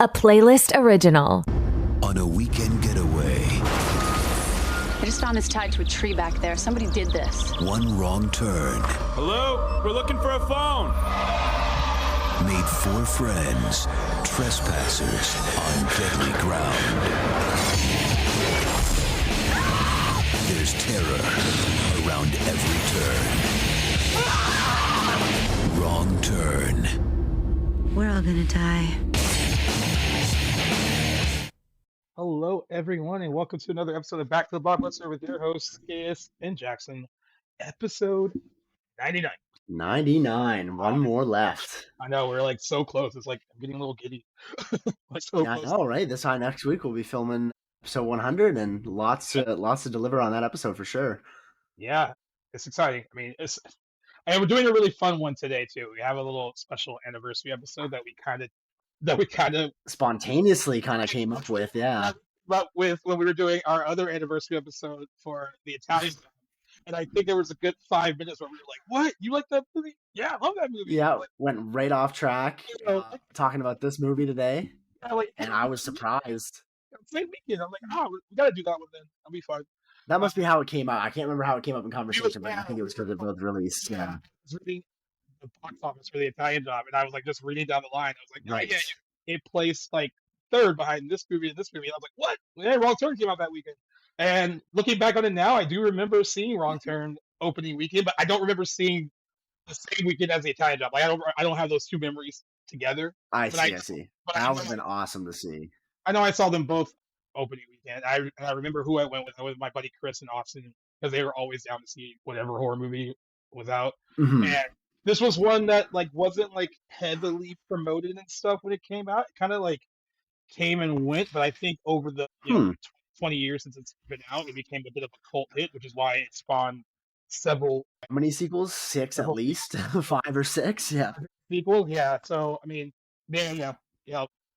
a playlist original. On a weekend getaway. I just found this tied to a tree back there. Somebody did this. One wrong turn. Hello? We're looking for a phone. Made four friends trespassers on deadly ground. There's terror around every turn. Wrong turn. We're all gonna die. Hello, everyone, and welcome to another episode of Back to the Blockbuster with your hosts, Gaius and Jackson, episode 99. 99. One more left. I know, we're like so close. It's like I'm getting a little giddy. Like so Yeah, I close. know, right? This time next week we'll be filming episode 100 and lots to deliver on that episode for sure. Yeah, it's exciting. I mean, and we're doing a really fun one today too. We have a little special anniversary episode that we kind of Spontaneously kind of came up with, yeah. But with when we were doing our other anniversary episode for the Italian. And I think there was a good 5 minutes where we were like, "What? You like that movie? Yeah, I love that movie." Yeah, like, went right off track talking about this movie today. And I was surprised. Same weekend. I'm like, we got to do that one then. That'll be fun. That must be how it came out. I can't remember how it came up in conversation, but I think it was because it both released. Yeah. I was reading the box office for the Italian Job, and I was like just reading down the line. I was like, Right. Yeah, it placed like third behind this movie and this movie. And I was like, what? Yeah, Wrong Turn came out that weekend. And looking back on it now, I do remember seeing Wrong Turn opening weekend, but I don't remember seeing the same weekend as the Italian Job. Like I don't have those two memories together. I see. That would have been awesome to see. I know I saw them both opening weekend. I remember who I went with. I went with my buddy Chris and Austin because they were always down to see whatever horror movie was out. Mhm. And this was one that like wasn't like heavily promoted and stuff when it came out. It kind of like came and went, but I think over the 20 years since it's been out, it became a bit of a cult hit, which is why it spawned several. How many sequels? 6 at least? 5 or 6? Yeah. Sequels, yeah. So I mean, yeah,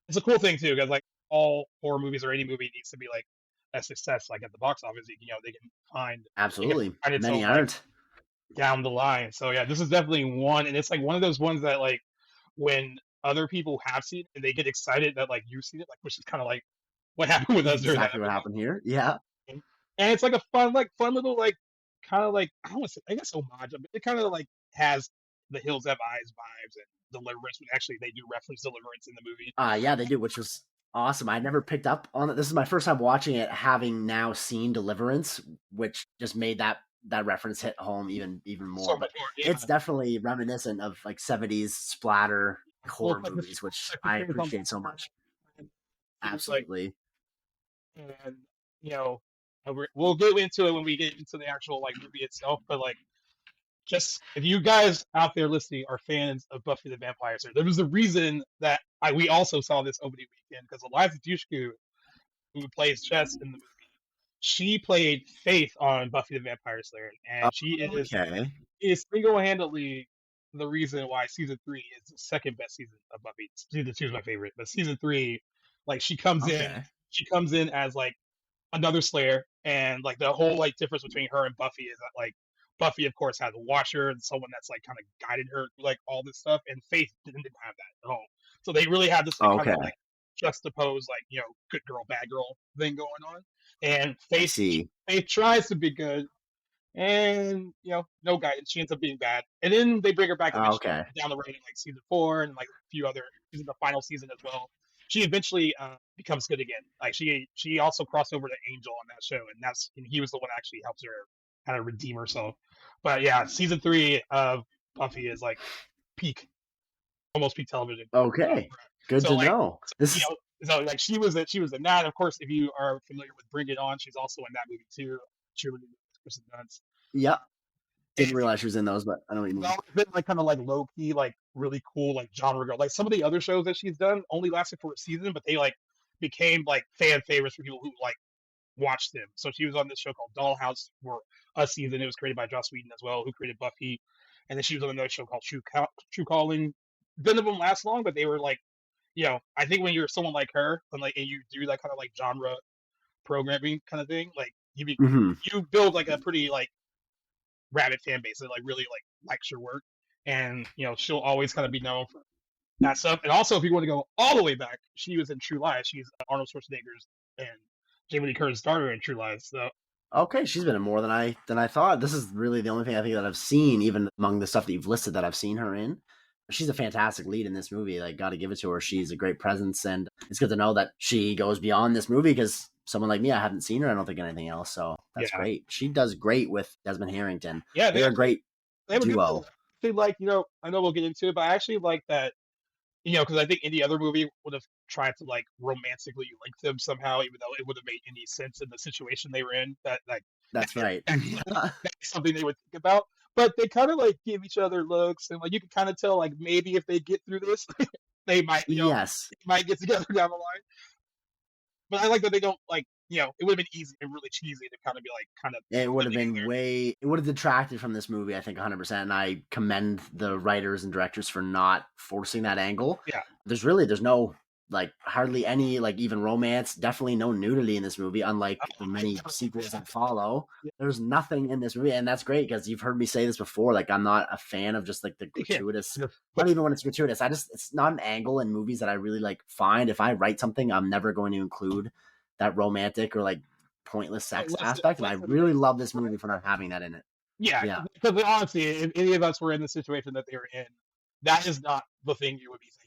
it's a cool thing too, because like all horror movies or any movie needs to be like a success, like at the box office. They can find Absolutely. Many own, aren't. Down the line. So yeah, this is definitely one, and it's like one of those ones that like when other people have seen it and they get excited that like you've seen it, like which is kind of like what happened with us. Exactly what happened here. Yeah. And it's like a fun little like kind of like I don't want to say I guess homage, but it kind of like has the Hills Have Eyes vibes and Deliverance. When actually they do reference Deliverance in the movie. Yeah, they do, which was awesome. I never picked up on it. This is my first time watching it, having now seen Deliverance, which just made that reference hit home even more. So but more, yeah. It's definitely reminiscent of like 70s splatter horror movies, which I appreciate so much. Absolutely. And we'll get into it when we get into the actual like movie itself. But like, just if you guys out there listening are fans of Buffy the Vampire Slayer, there was a reason that we also saw this opening weekend because Eliza Dushku, who plays Jess in the movie, she played Faith on Buffy the Vampire Slayer, and she is single-handedly the reason why season 3 is the second best season of Buffy. Season 2 is my favorite, but season 3, like she comes in as like another Slayer, and like the whole like difference between her and Buffy is that like Buffy of course has a watcher and someone that's like kind of guided her through like all this stuff, and Faith didn't have that at all. So they really had this like, kind of like juxtapose like good girl bad girl thing going on, and Faith tries to be good. And no guidance. She ends up being bad, and then they bring her back down the road in like season 4 and like a few other. She's in the final season as well. She eventually becomes good again. Like she also crossed over to Angel on that show, and he was the one that actually helps her kind of redeem herself. But yeah, season 3 of Buffy is like almost peak television. Okay, good to know. So like she was in that. Of course, if you are familiar with Bring It On, she's also in that movie too. Cheerleading with Kristen Dunst. Yeah. Didn't realize she was in those, but I know what you mean. It's been like kind of like low key, like really cool, like genre girl. Like some of the other shows that she's done only lasted for a season, but they like became like fan favorites for people who like watched them. So she was on this show called Dollhouse for a season. It was created by Joss Whedon as well, who created Buffy. And then she was on another show called True Calling. None of them last long, but they were like, I think when you're someone like her and you do that kind of like genre programming kind of thing, like you build like a pretty like rabid fan base that like really like likes your work, and she'll always kind of be known for that stuff. And also, if you want to go all the way back, she was in True Lies. She's Arnold Schwarzenegger's and Jamie Lee Curtis's daughter in True Lies. So Okay, she's been in more than I thought. This is really the only thing I think that I've seen, even among the stuff that you've listed, that I've seen her in. She's a fantastic lead in this movie. Like, got to give it to her. She's a great presence, and it's good to know that she goes beyond this movie because someone like me, I haven't seen her. I don't think anything else, so that's great. She does great with Desmond Harrington. Yeah, they're a great duo. They like, I know we'll get into it, but I actually like that, because I think any other movie would have tried to like romantically link them somehow, even though it would have made any sense in the situation they were in. That's right. That's something they would think about. But they kind of like give each other looks, and like you can kind of tell like maybe if they get through this, they might, they might get together down the line. But I like that they don't like, it would have been easy and really cheesy to kind of be like, it would have been it would have detracted from this movie, I think 100%. And I commend the writers and directors for not forcing that angle. Yeah. There's no like hardly any like even romance, definitely no nudity in this movie, unlike the many sequels that follow. There's nothing in this movie, and that's great because you've heard me say this before. Like, I'm not a fan of just like the gratuitous, not even when it's gratuitous. It's not an angle in movies that I really like find. If I write something, I'm never going to include that romantic or like pointless sex aspect, and I really love this movie for not having that in it. Yeah. Because honestly, if any of us were in the situation that they were in, that is not the thing you would be thinking.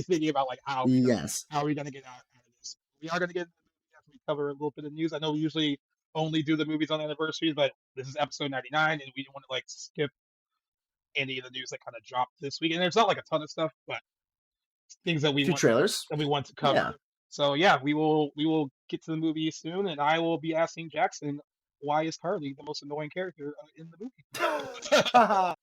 Thinking about like how are we going to get out of this? We are going to get after we cover a little bit of news. I know we usually only do the movies on anniversaries, but this is episode 99, and we don't want to like skip any of the news that kind of dropped this week. And there's not like a ton of stuff, but things that we want to cover. Yeah. So yeah, we will get to the movie soon, and I will be asking Jackson why is Carly the most annoying character in the movie.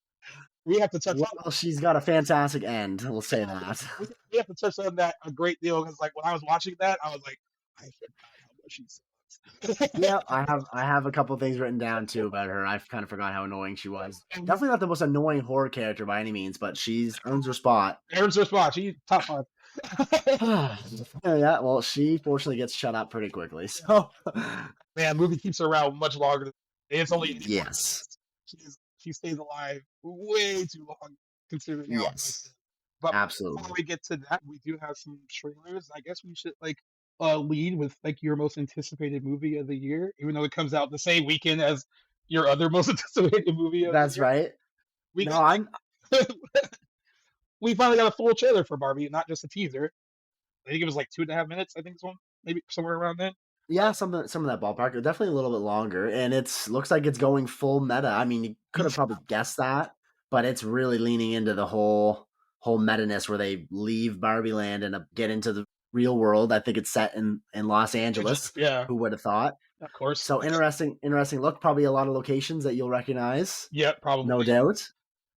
We have to touch on. She's got a fantastic end. We'll say that. We have to touch on that a great deal because, like, when I was watching that, I was like, I forgot how much she sucks. Yeah, I have a couple things written down too about her. I kind of forgot how annoying she was. Definitely not the most annoying horror character by any means, but she's earns her spot. She's top 5. Yeah, well, she fortunately gets shut up pretty quickly. So, man, movie keeps her around much longer. It's only she stays alive way too long, considering how But absolutely. Before we get to that, we do have some trailers. I guess we should lead with like your most anticipated movie of the year, even though it comes out the same weekend as your other most anticipated movie of the year. That's right. We finally got a full trailer for Barbie, not just a teaser. I think it was like 2.5 minutes. I think it's one, maybe somewhere around then. Yeah, some of that ballpark. Definitely a little bit longer, and looks like it's going full meta. I mean, you could have probably guessed that, but it's really leaning into the whole meta-ness where they leave Barbie Land and get into the real world. I think it's set in Los Angeles. Yeah, who would have thought? Of course. So interesting look. Probably a lot of locations that you'll recognize. Yeah, probably. No doubt.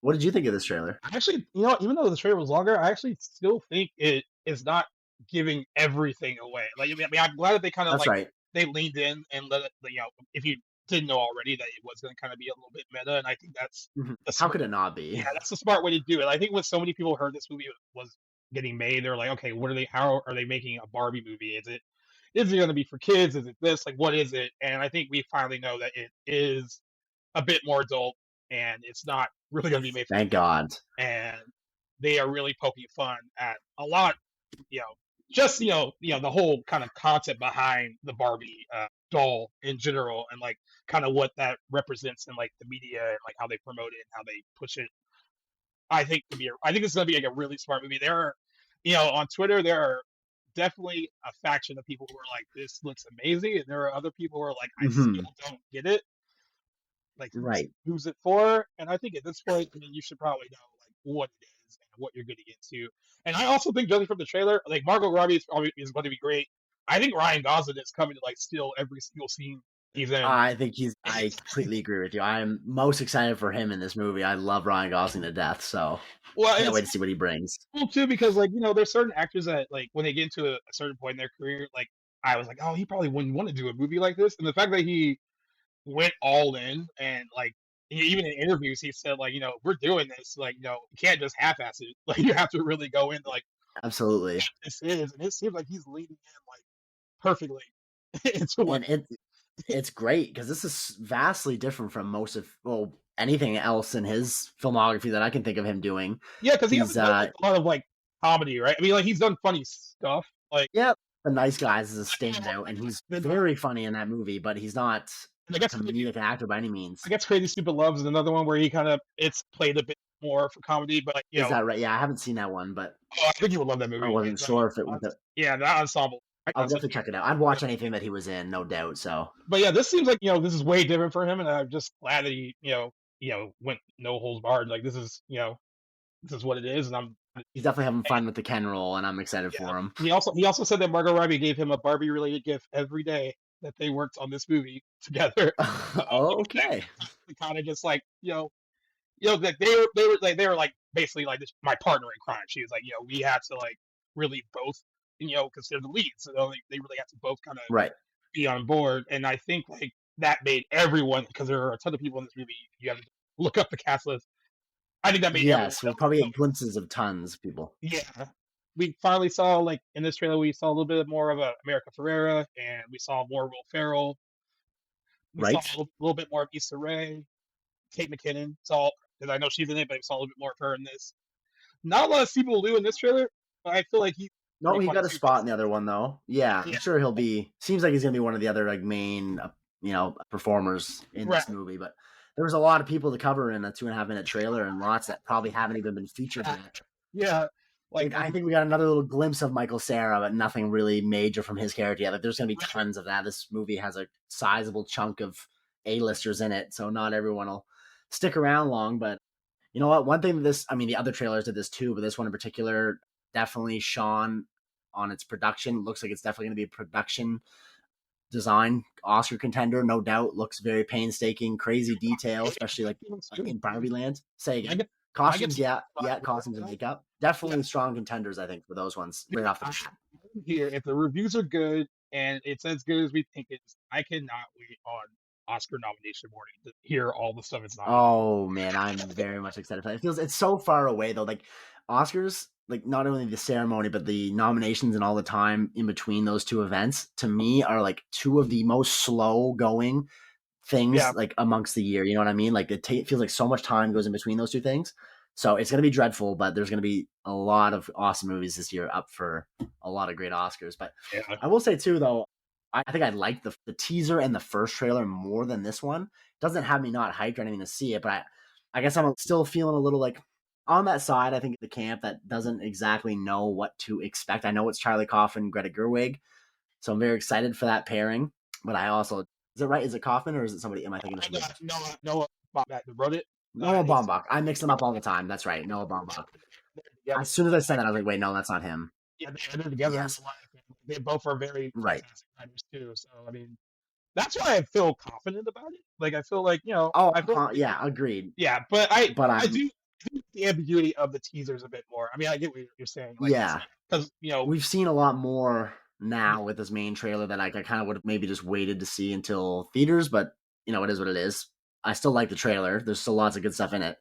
What did you think of this trailer? Actually, even though the trailer was longer, I actually still think it is not giving everything away. Like, I mean, I'm glad that they kind of they leaned in and let it. If you didn't know already that it was going to kind of be a little bit meta, and I think that's how could it not be? Yeah, that's the smart way to do it. I think when so many people heard this movie was getting made, they're like, okay, how are they making a Barbie movie? Is it going to be for kids? Is it this? Like, what is it? And I think we finally know that it is a bit more adult, and it's not really going to be made for Thank God. And they are really poking fun at a lot, just the whole kind of concept behind the Barbie doll in general, and like kind of what that represents in like the media and like how they promote it and how they push it. I think it's going to be like a really smart movie. There are, on Twitter there are definitely a faction of people who are like, this looks amazing, and there are other people who are like, I still don't get it. Like, who's it for? And I think at this point, you should probably know like what it is and what you're getting into. And I also think, judging from the trailer, like Margot Robbie is going to be great. I think Ryan Gosling is coming to like steal every single scene he's in. I completely agree with you. I'm most excited for him in this movie. I love Ryan Gosling to death, so can't wait to see what he brings. Cool too, because like there's certain actors that like when they get into a certain point in their career, like I was like, oh, he probably wouldn't want to do a movie like this. And the fact that he went all in, and like even in interviews he said like, we're doing this, like, you can't just half-ass it. Like, you have to really go into like absolutely what this is, and it seems like he's leading in like perfectly into what. And it's great because this is vastly different from most of anything else in his filmography that I can think of him doing. Yeah, because he has a lot of like comedy, right? I mean, like he's done funny stuff, like Yep. The Nice Guys is a standout, and he's very funny in that movie, but he's not and I a guess comedic actor by any means. Crazy Stupid Love is another one where he kind of it's played a bit more for comedy, but like Is that right? Yeah, I haven't seen that one, but I think you would love that movie. I wasn't sure if it was. Yeah, that ensemble. I'll definitely check it out. I'd watch anything that he was in, no doubt. So, But yeah, this seems like this is way different for him, and I'm just glad that he went no holds barred. Like this is this is what it is, and I'm he's definitely having fun with the Ken role, and I'm excited for him. He also said that Margot Robbie gave him a Barbie related gift every day that they worked on this movie together. Okay. Kind of just like that they were like basically like this, my partner in crime. She was like we had to like really both consider the lead, so they really have to both kind of Right. be on board. And I think like that made everyone, because there are a ton of people in this movie. You have to look up the cast list. I think that made we'll probably get glimpses of tons of people. Yeah. We finally saw, like, in this trailer, we saw a little bit more of America Ferrera, and we saw more Will Ferrell. We saw a little bit more of Issa Rae, Kate McKinnon. Because I know she's in it, but we saw a little bit more of her in this. Not a lot of people do in this trailer, but I feel like he got a spot in the other one, though. Yeah, I'm sure he'll be. Seems like he's gonna be one of the other like main, performers in this movie. But there was a lot of people to cover in a 2.5-minute trailer, and lots that probably haven't even been featured yet. Yeah. Like I think we got another little glimpse of Michael Cera, but nothing really major from his character yet. Like there's gonna be tons of that. This movie has a sizable chunk of A-listers in it, so not everyone will stick around long. But you know what? One thing the other trailers did this too, but this one in particular definitely shone on its production. Looks like it's definitely gonna be a production design Oscar contender, no doubt. Looks very painstaking, crazy detail, especially like in Barbie Land. Say again. Costumes, costumes and makeup. Definitely strong contenders, I think, for those ones right off the bat. Here, if the reviews are good and it's as good as we think it is, I cannot wait on Oscar nomination morning to hear all the stuff it's not. Oh man, I'm very much excited for that. It's so far away though. Like Oscars, like not only the ceremony, but the nominations and all the time in between those two events, to me, are like two of the most slow going things like amongst the year. You know what I mean? Like it feels like so much time goes in between those two things. So it's going to be dreadful, but there's going to be a lot of awesome movies this year up for a lot of great Oscars. But I will say too, though, I think I like the teaser and the first trailer more than this one. It doesn't have me not hyped or anything to see it, but I guess I'm still feeling a little like on that side. I think the camp that doesn't exactly know what to expect. I know it's Charlie Kaufman, Greta Gerwig, so I'm very excited for that pairing. But I also, is it right? Is it Kaufman or is it somebody? Am I thinking of somebody? Noah Baumbach wrote it. Noah Baumbach. I mix them up all the time. That's right. Noah Baumbach. As soon as I said that, I was like, wait, no, that's not him. Yeah, they're together. Yes. They both are very fantastic writers too. So I mean, that's why I feel confident about it. Like I feel like agreed. Yeah, but I do think the ambiguity of the teasers a bit more. I mean, I get what you're saying. Like, because we've seen a lot more now with this main trailer that I kind of would have maybe just waited to see until theaters. But it is what it is. I still like the trailer. There's still lots of good stuff in it.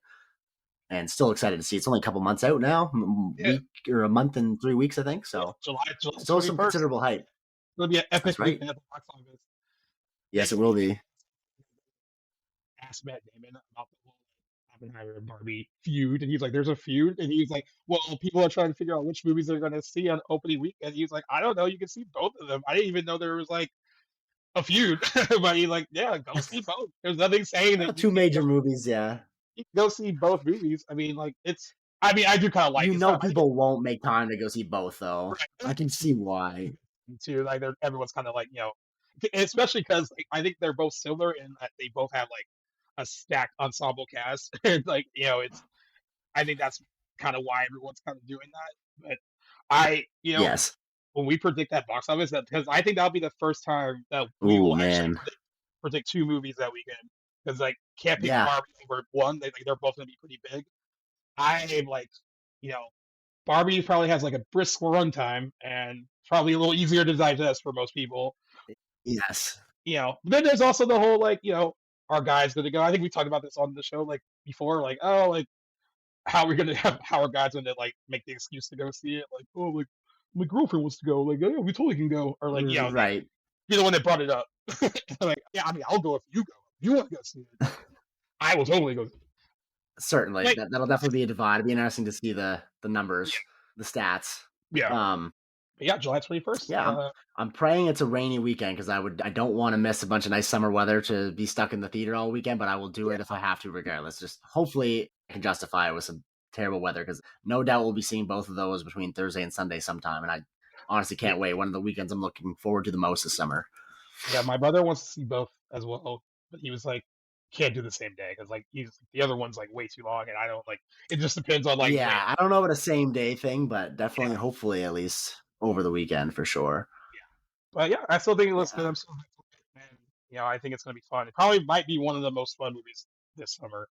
And still excited to see. It's only a couple months out now, a month and 3 weeks, I think. So July still some considerable hype. It'll be an epic weekend at the box office. Yes, it will be. Asked Matt Damon about the whole Oppenheimer and Barbie feud, and he's like, "There's a feud," and he's like, "Well, people are trying to figure out which movies they're going to see on opening week," and he's like, "I don't know. You can see both of them. I didn't even know there was like a feud," but he's like, "Yeah, go see both." There's nothing saying that two major movies, yeah. You can go see both movies. I mean, like I do kind of like. People won't make time to go see both, though. Right. I can see why. Too, like everyone's kind of like especially because I think they're both similar in that they both have like a stacked ensemble cast, and like I think that's kind of why everyone's kind of doing that. But yes, when we predict that box office, because I think that'll be the first time that we will actually predict two movies that weekend. Because can't pick Barbie over one. They're both gonna be pretty big. I'm like, Barbie probably has like a brisk runtime and probably a little easier to digest for most people. Yes. But then there's also the whole our guys gonna go. I think we talked about this on the show before. How are we gonna how our guys gonna make the excuse to go see it? My girlfriend wants to go. Yeah, we totally can go. Or right. You're the one that brought it up. I'll go if you go. You want to go see it? I will totally go. Certainly, that'll definitely be a divide. It'll be interesting to see the numbers. the stats. Yeah. Um, But yeah, July 21st. yeah, I'm praying it's a rainy weekend because I don't want to miss a bunch of nice summer weather to be stuck in the theater all weekend, but I will do it if I have to regardless. Just hopefully I can justify it with some terrible weather because no doubt we'll be seeing both of those between Thursday and Sunday sometime, and I honestly can't wait. One of the weekends I'm looking forward to the most this summer. Yeah, my brother wants to see both as well, but he was like, can't do the same day because like the other one's like way too long, and I don't like. It just depends on like Yeah, when. I don't know about a same day thing, but definitely, hopefully, at least over the weekend for sure. But yeah, I still think it looks Yeah. good. I'm still and I think it's gonna be fun. It probably might be one of the most fun movies this summer.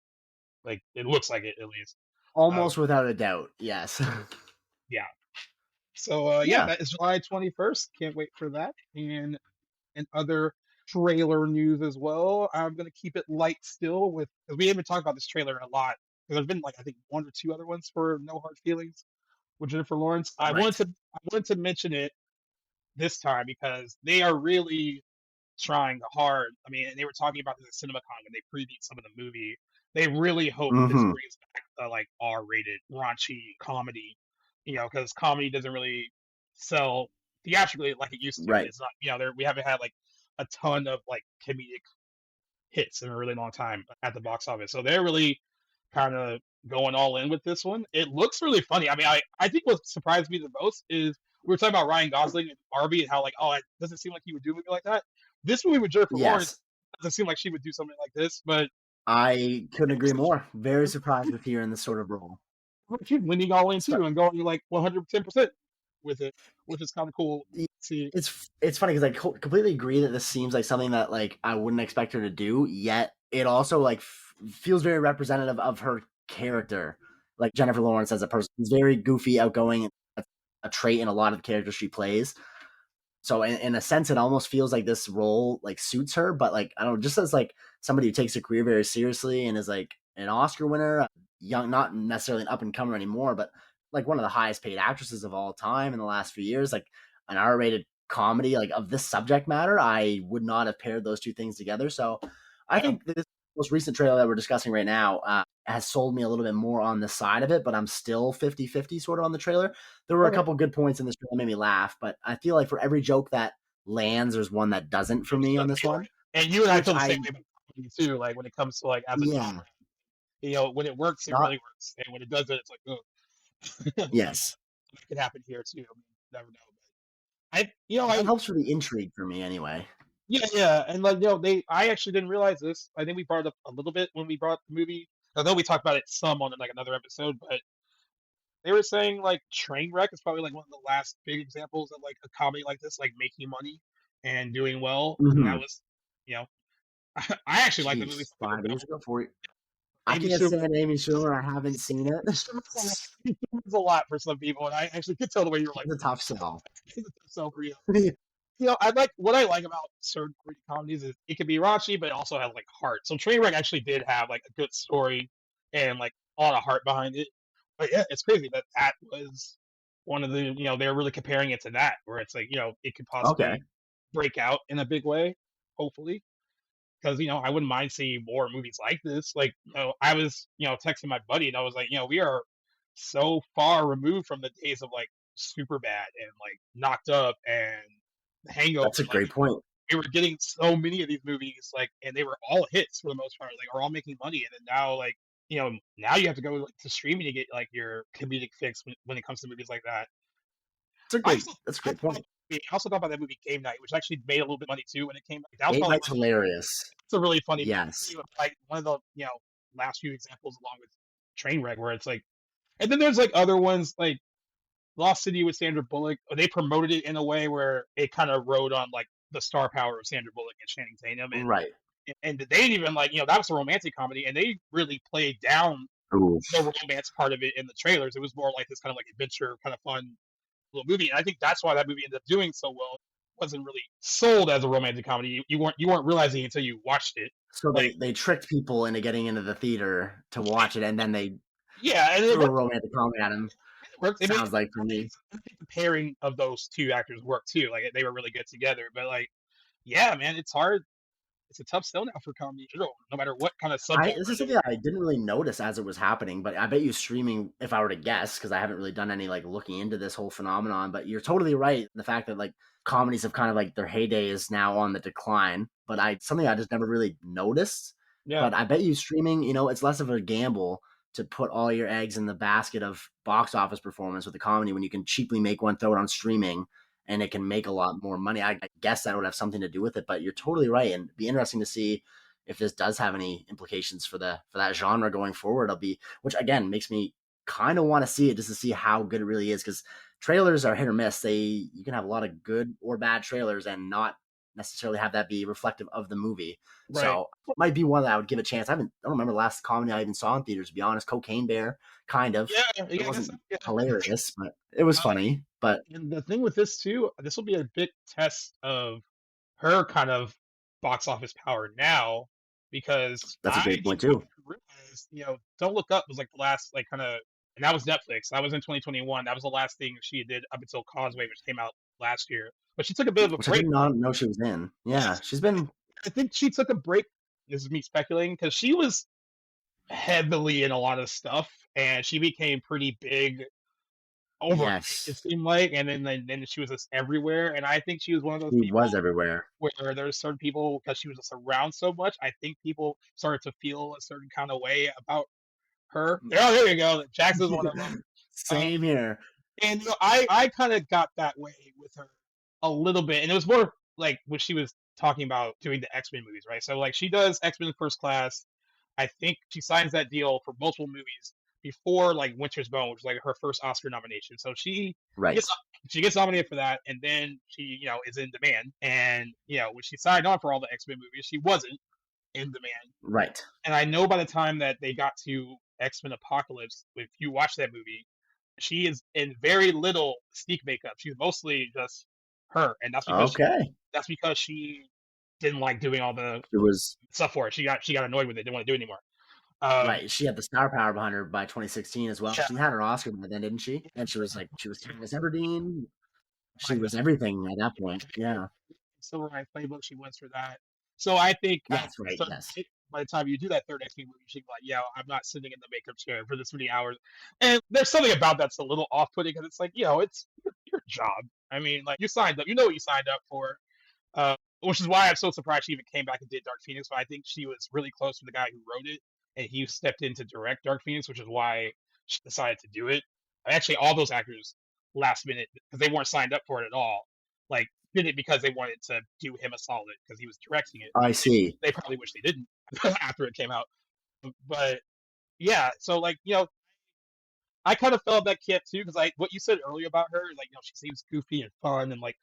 Like it looks like it at least. Almost without a doubt, yes. Yeah. So Yeah. that is July 21st. Can't wait for that. And other trailer news as well. I'm gonna keep it light still with because we haven't talked about this trailer a lot. Because there's been like I think one or two other ones for No Hard Feelings with Jennifer Lawrence. Right. I wanted to mention it this time because they are really trying hard. I mean, they were talking about this at CinemaCon when they previewed some of the movie. They really hope this Mm-hmm. brings back the like R-rated raunchy comedy, because comedy doesn't really sell theatrically like it used to. Right. It's not, we haven't had like a ton of like comedic hits in a really long time at the box office. So they're really kind of going all in with this one. It looks really funny. I mean, I think what surprised me the most is we were talking about Ryan Gosling and Barbie and how like, oh, it doesn't seem like he would do a movie like that. This movie with Jennifer Lawrence Yes. doesn't seem like she would do something like this, but I couldn't agree more. Very surprised with her in this sort of role. she's leaning all in So, too and going like 110% with it, which is kind of cool to see. it's funny because I completely agree that this seems like something that like I wouldn't expect her to do. Yet it also like feels very representative of her character. Like Jennifer Lawrence as a person, she's very goofy, outgoing, and that's a trait in a lot of the characters she plays. So in a sense, it almost feels like this role like suits her. But like I don't know, just as like somebody who takes her career very seriously and is like an Oscar winner, young, not necessarily an up and comer anymore, but like one of the highest paid actresses of all time in the last few years, like an R-rated comedy like of this subject matter, I would not have paired those two things together. So I Yeah, think this most recent trailer that we're discussing right now has sold me a little bit more on the side of it, but I'm still 50-50 sort of on the trailer. There were a okay. couple good points in this trailer that made me laugh, but I feel like for every joke that lands, there's one that doesn't for me on this one. And you and I Which feel the I, same way about comedy too. Like when it comes to like as a yeah, genre, when it works, it not, really works, and when it doesn't, it's like, oh, yes. that could happen here too. I mean, you never know. But That helps for the intrigue for me anyway. yeah, and like I actually didn't realize this. I think we brought it up a little bit when we brought the movie. I know we talked about it some on like another episode, but they were saying like Trainwreck is probably like one of the last big examples of like a comedy like this, like making money and doing well. And that Mm-hmm. was, you know, I actually like the movie. Jeez, Some people 5 years don't. ago, 4 I Amy can't Schumer, stand Amy Schumer. I haven't seen it. Amy Schumer's a lot for some people, and I actually could tell the way you were like, It's a tough sell. it's a tough sell for you. I like what I like about certain comedies is it can be raunchy, but it also has like heart. So Trainwreck actually did have like a good story and like a lot of heart behind it. But yeah, it's crazy that that was one of the they're really comparing it to that, where it's like it could Okay. possibly break out in a big way, hopefully. Because I wouldn't mind seeing more movies like this. Like I was texting my buddy and I was like, we are so far removed from the days of like Super Bad and like Knocked Up and The Hangover. That's a Like great point. we were getting so many of these movies, like, and they were all hits for the most part. Like, are all making money, and then now, like, now you have to go like, to streaming to get like your comedic fix when it comes to movies like that. That's a great point. I also thought about that movie Game Night, which actually made a little bit of money too when it came. That was Game probably Night's hilarious. it's a really funny Yes. movie, like one of the last few examples along with Trainwreck, where it's like, and then there's like other ones like Lost City with Sandra Bullock. They promoted it in a way where it kind of rode on like the star power of Sandra Bullock and Channing Tatum, Right. and they didn't even like that was a romantic comedy, and they really played down Ooh. the romance part of it in the trailers. It was more like this kind of like adventure, kind of fun little movie, and I think that's why that movie ended up doing so well. It wasn't really sold as a romantic comedy. You weren't realizing it until you watched it. So Like they tricked people into getting into the theater to watch it, and then they yeah, and it threw a worked. romantic comedy at him. It worked. It made, Sounds like for me. I think the pairing of those two actors worked too. Like they were really good together. But like, yeah, man, it's hard. it's a tough sell now for comedy in general, no matter what kind of This is something that I didn't really notice as it was happening, but I bet you streaming, if I were to guess, because I haven't really done any like looking into this whole phenomenon, but you're totally right in the fact that like comedies have kind of like their heyday is now on the decline. But something I just never really noticed. Yeah. But I bet you streaming, it's less of a gamble to put all your eggs in the basket of box office performance with a comedy when you can cheaply make one, throw it on streaming, and it can make a lot more money. I guess that would have something to do with it, but you're totally right. And it'd be interesting to see if this does have any implications for that genre going forward. Which again makes me kind of want to see it just to see how good it really is, because trailers are hit or miss. You can have a lot of good or bad trailers and not necessarily have that be reflective of the movie. Right. So it might be one that I would give a chance. I don't remember the last comedy I even saw in theaters, to be honest. Cocaine Bear, kind of. Yeah, it wasn't hilarious, but it was funny. But and the thing with this too, this will be a big test of her kind of box office power now, because that's a great point too. Realized, Don't Look Up was like the last like kind of, and that was Netflix. That was in 2021. That was the last thing she did up until Causeway, which came out last year. But she took a bit of a break. I did not know she was in. Yeah, she's been. I think she took a break. This is me speculating, because she was heavily in a lot of stuff, and she became pretty big over. Yes. It seemed like, and then she was just everywhere. And I think she was one of those. She was everywhere. Where there's certain people, because she was just around so much, I think people started to feel a certain kind of way about her. Oh, there you go. Jackson's one of them. Same here. And I kind of got that way with her a little bit, and it was more like when she was talking about doing the X-Men movies, right? So like she does X-Men First Class. I think she signs that deal for multiple movies before like Winter's Bone, which was like her first Oscar nomination. So she gets nominated for that, and then she is in demand. And when she signed on for all the X-Men movies, she wasn't in demand. Right. And I know by the time that they got to X-Men Apocalypse, if you watch that movie, she is in very little Mystique makeup. She's mostly just her, and that's because she didn't like doing all the stuff for it. She got annoyed with it, didn't want to do it anymore. Right, she had the star power behind her by 2016 as well. Yeah. She had her Oscar by then, didn't she? And she was Miss Everdeen. She was everything at that point. Yeah. Silver Knight Playbook, she wins for that. So I think that's right. Yes. By the time you do that third X-Men movie, she'd be like, I'm not sitting in the makeup chair for this many hours. And there's something about that's a little off-putting, because it's like, it's your job. I mean, like, you signed up. You know what you signed up for. Which is why I'm so surprised she even came back and did Dark Phoenix. But I think she was really close to the guy who wrote it, and he stepped in to direct Dark Phoenix, which is why she decided to do it. Actually, all those actors last minute, because they weren't signed up for it at all, like did it because they wanted to do him a solid because he was directing it. I see. They probably wish they didn't after it came out. But yeah, so like, I kind of felt that camp too, because like what you said earlier about her, like, she seems goofy and fun, and like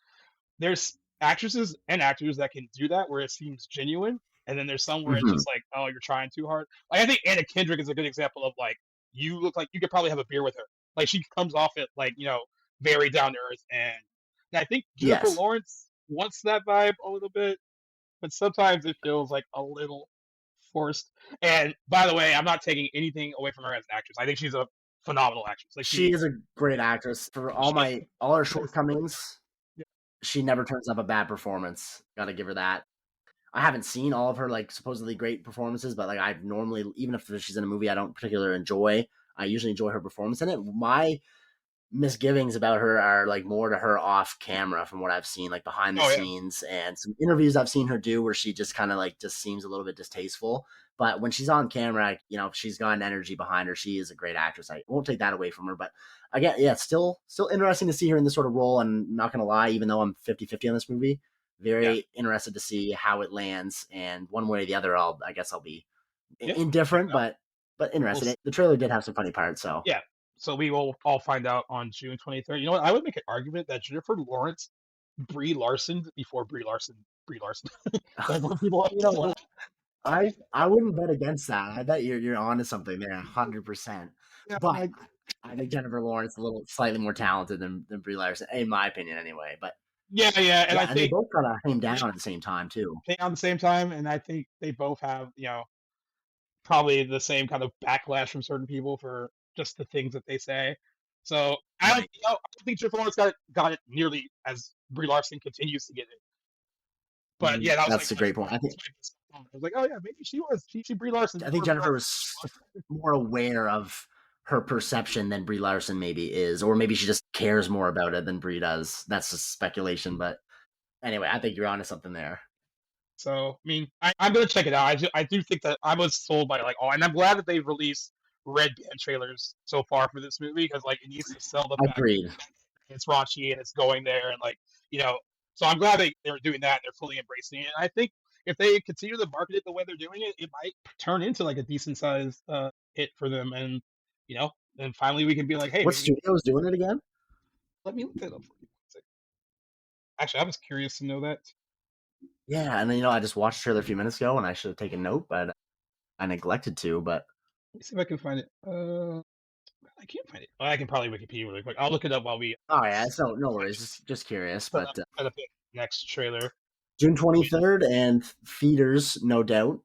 there's actresses and actors that can do that where it seems genuine, and then there's some where it's just like, oh, you're trying too hard. Like I think Anna Kendrick is a good example of like, you look like you could probably have a beer with her. Like she comes off it like, very down to earth, and I think Jennifer Lawrence wants that vibe a little bit, but sometimes it feels like a little forced. And by the way, I'm not taking anything away from her as an actress. I think she's a phenomenal actress. Like she is a great actress. For all her shortcomings, she never turns up a bad performance. Gotta give her that. I haven't seen all of her like supposedly great performances, but like I normally, even if she's in a movie I don't particularly enjoy, I usually enjoy her performance in it. My misgivings about her are like more to her off camera from what I've seen, like behind the scenes and some interviews I've seen her do where she just kind of like just seems a little bit distasteful. But when she's on camera, she's got an energy behind her. She is a great actress. I won't take that away from her, but again, it's still interesting to see her in this sort of role. And not going to lie, even though I'm 50-50 on this movie, very interested to see how it lands. And one way or the other, I guess I'll be indifferent, but interested. The trailer did have some funny parts. So yeah. So we will all find out on June 23rd. You know what? I would make an argument that Jennifer Lawrence Brie Larson before Brie Larson. Like, people, what? I wouldn't bet against that. I bet you're onto something there, 100%. Yeah, but I think Jennifer Lawrence is a little slightly more talented than Brie Larson, in my opinion, anyway. But yeah, and I think they both kind of came down at the same time too. At the same time, and I think they both have probably the same kind of backlash from certain people for just the things that they say. So I don't think Jennifer Lawrence got it nearly as Brie Larson continues to get it. But yeah, that's a great point. I think I was like, oh yeah, maybe she was. She Brie Larson. I think Jennifer was more aware of her perception than Brie Larson maybe is, or maybe she just cares more about it than Brie does. That's just speculation, but anyway, I think you're onto something there. So, I mean, I'm gonna check it out. I do think that I was sold by like, oh, and I'm glad that they've released red band trailers so far for this movie because like it needs to sell the fact Agreed. that it's raunchy and it's going there and like So I'm glad they're doing that. They're fully embracing it. And I think if they continue to market it the way they're doing it, it might turn into like a decent sized hit for them. And then finally we can be like, hey, What maybe, studio is doing it again? let me look that up for you. Actually, I was curious to know that. Yeah, and then I just watched the trailer a few minutes ago, and I should have taken note, but I neglected to. But Let me see if I can find it. I can't find it. Well, I can probably Wikipedia really quick. I'll look it up while we. oh yeah, it's no worries. Just curious. Set But up the next trailer. June 23rd and theaters, no doubt.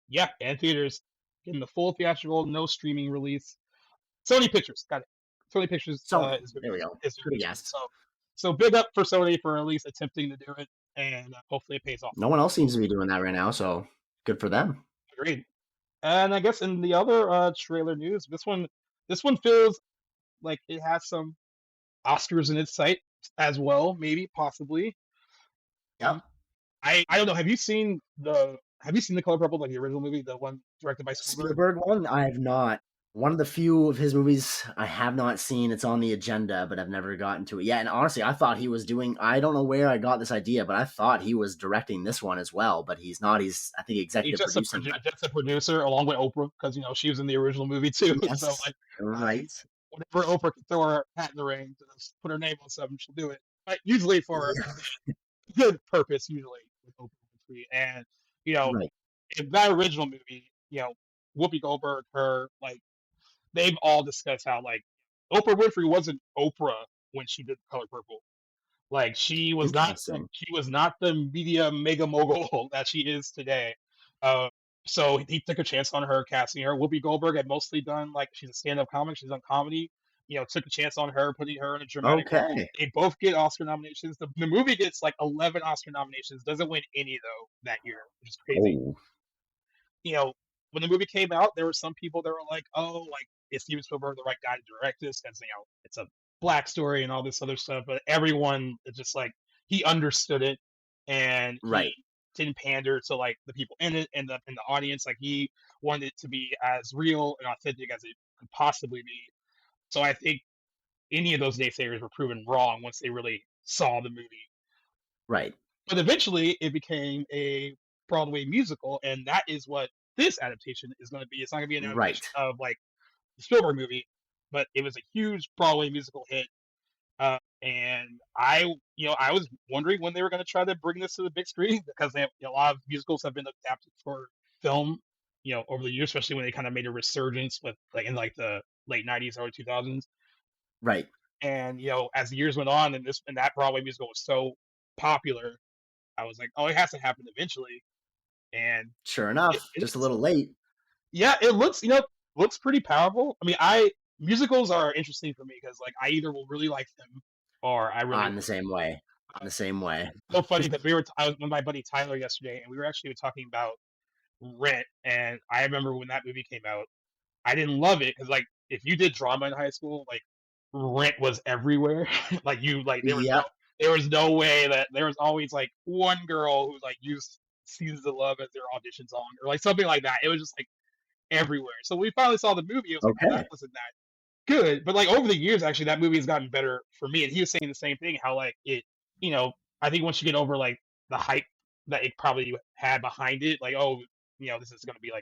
Yeah, and theaters getting the full theatrical, no streaming release. Sony Pictures, got it. Sony Pictures. So There we go. Good guess. So big up for Sony for at least attempting to do it, and hopefully it pays off. No one else seems to be doing that right now, so good for them. Agreed. And I guess in the other trailer news, this one feels like it has some Oscars in its sight as well, maybe, possibly. Yep. I don't know. Have you seen the Color Purple, like the original movie, the one directed by Spielberg one? I have not. One of the few of his movies I have not seen. It's on the agenda, but I've never gotten to it yet. And honestly, I thought he was doing. I don't know where I got this idea, but I thought he was directing this one as well. But he's not. He's I think executive producer. Just a producer, along with Oprah, because she was in the original movie too. Yes, so right. Whenever Oprah can throw her hat in the ring, just put her name on something, she'll do it. But usually for good purpose, usually with Oprah Winfrey. And Right. in that original movie, Whoopi Goldberg, her they've all discussed how Oprah Winfrey wasn't Oprah when she did Color Purple. Like she was not the media mega mogul that she is today. So he took a chance on her casting her. Whoopi Goldberg had mostly done she's a stand-up comic. She's done comedy. Took a chance on her, putting her in a dramatic role. They both get Oscar nominations. The movie gets 11 Oscar nominations. Doesn't win any though that year, which is crazy. Oh. When the movie came out, there were some people that were like, "Oh, is Steven Spielberg the right guy to direct this?" Because it's a black story and all this other stuff. But everyone is just he understood it, and he didn't pander to the people in it and the audience. He wanted it to be as real and authentic as it could possibly be. So I think any of those naysayers were proven wrong once they really saw the movie. Right. But eventually, it became a Broadway musical, and that is what this adaptation is going to be. It's not going to be an adaptation of the Spielberg movie, but it was a huge Broadway musical hit. And I was wondering when they were going to try to bring this to the big screen because they have, a lot of musicals have been adapted for film, over the years, especially when they kind of made a resurgence with in the late 90s, early 2000s. Right. And as the years went on, and that Broadway musical was so popular, I was like, oh, it has to happen eventually. And sure enough, just a little late. Yeah, it looks pretty powerful. I mean, musicals are interesting for me because I either will really like them or I really on the same way. So funny because I was with my buddy Tyler yesterday, and we were actually talking about Rent, and I remember when that movie came out, I didn't love it because if you did drama in high school, Rent was everywhere. There was no way that there was always one girl who used Seasons of Love as their audition song or something like that. It was just everywhere. So we finally saw the movie. It was that wasn't that good, but over the years, actually, that movie has gotten better for me. And he was saying the same thing. How it, I think once you get over the hype that it probably had behind it, this is going to be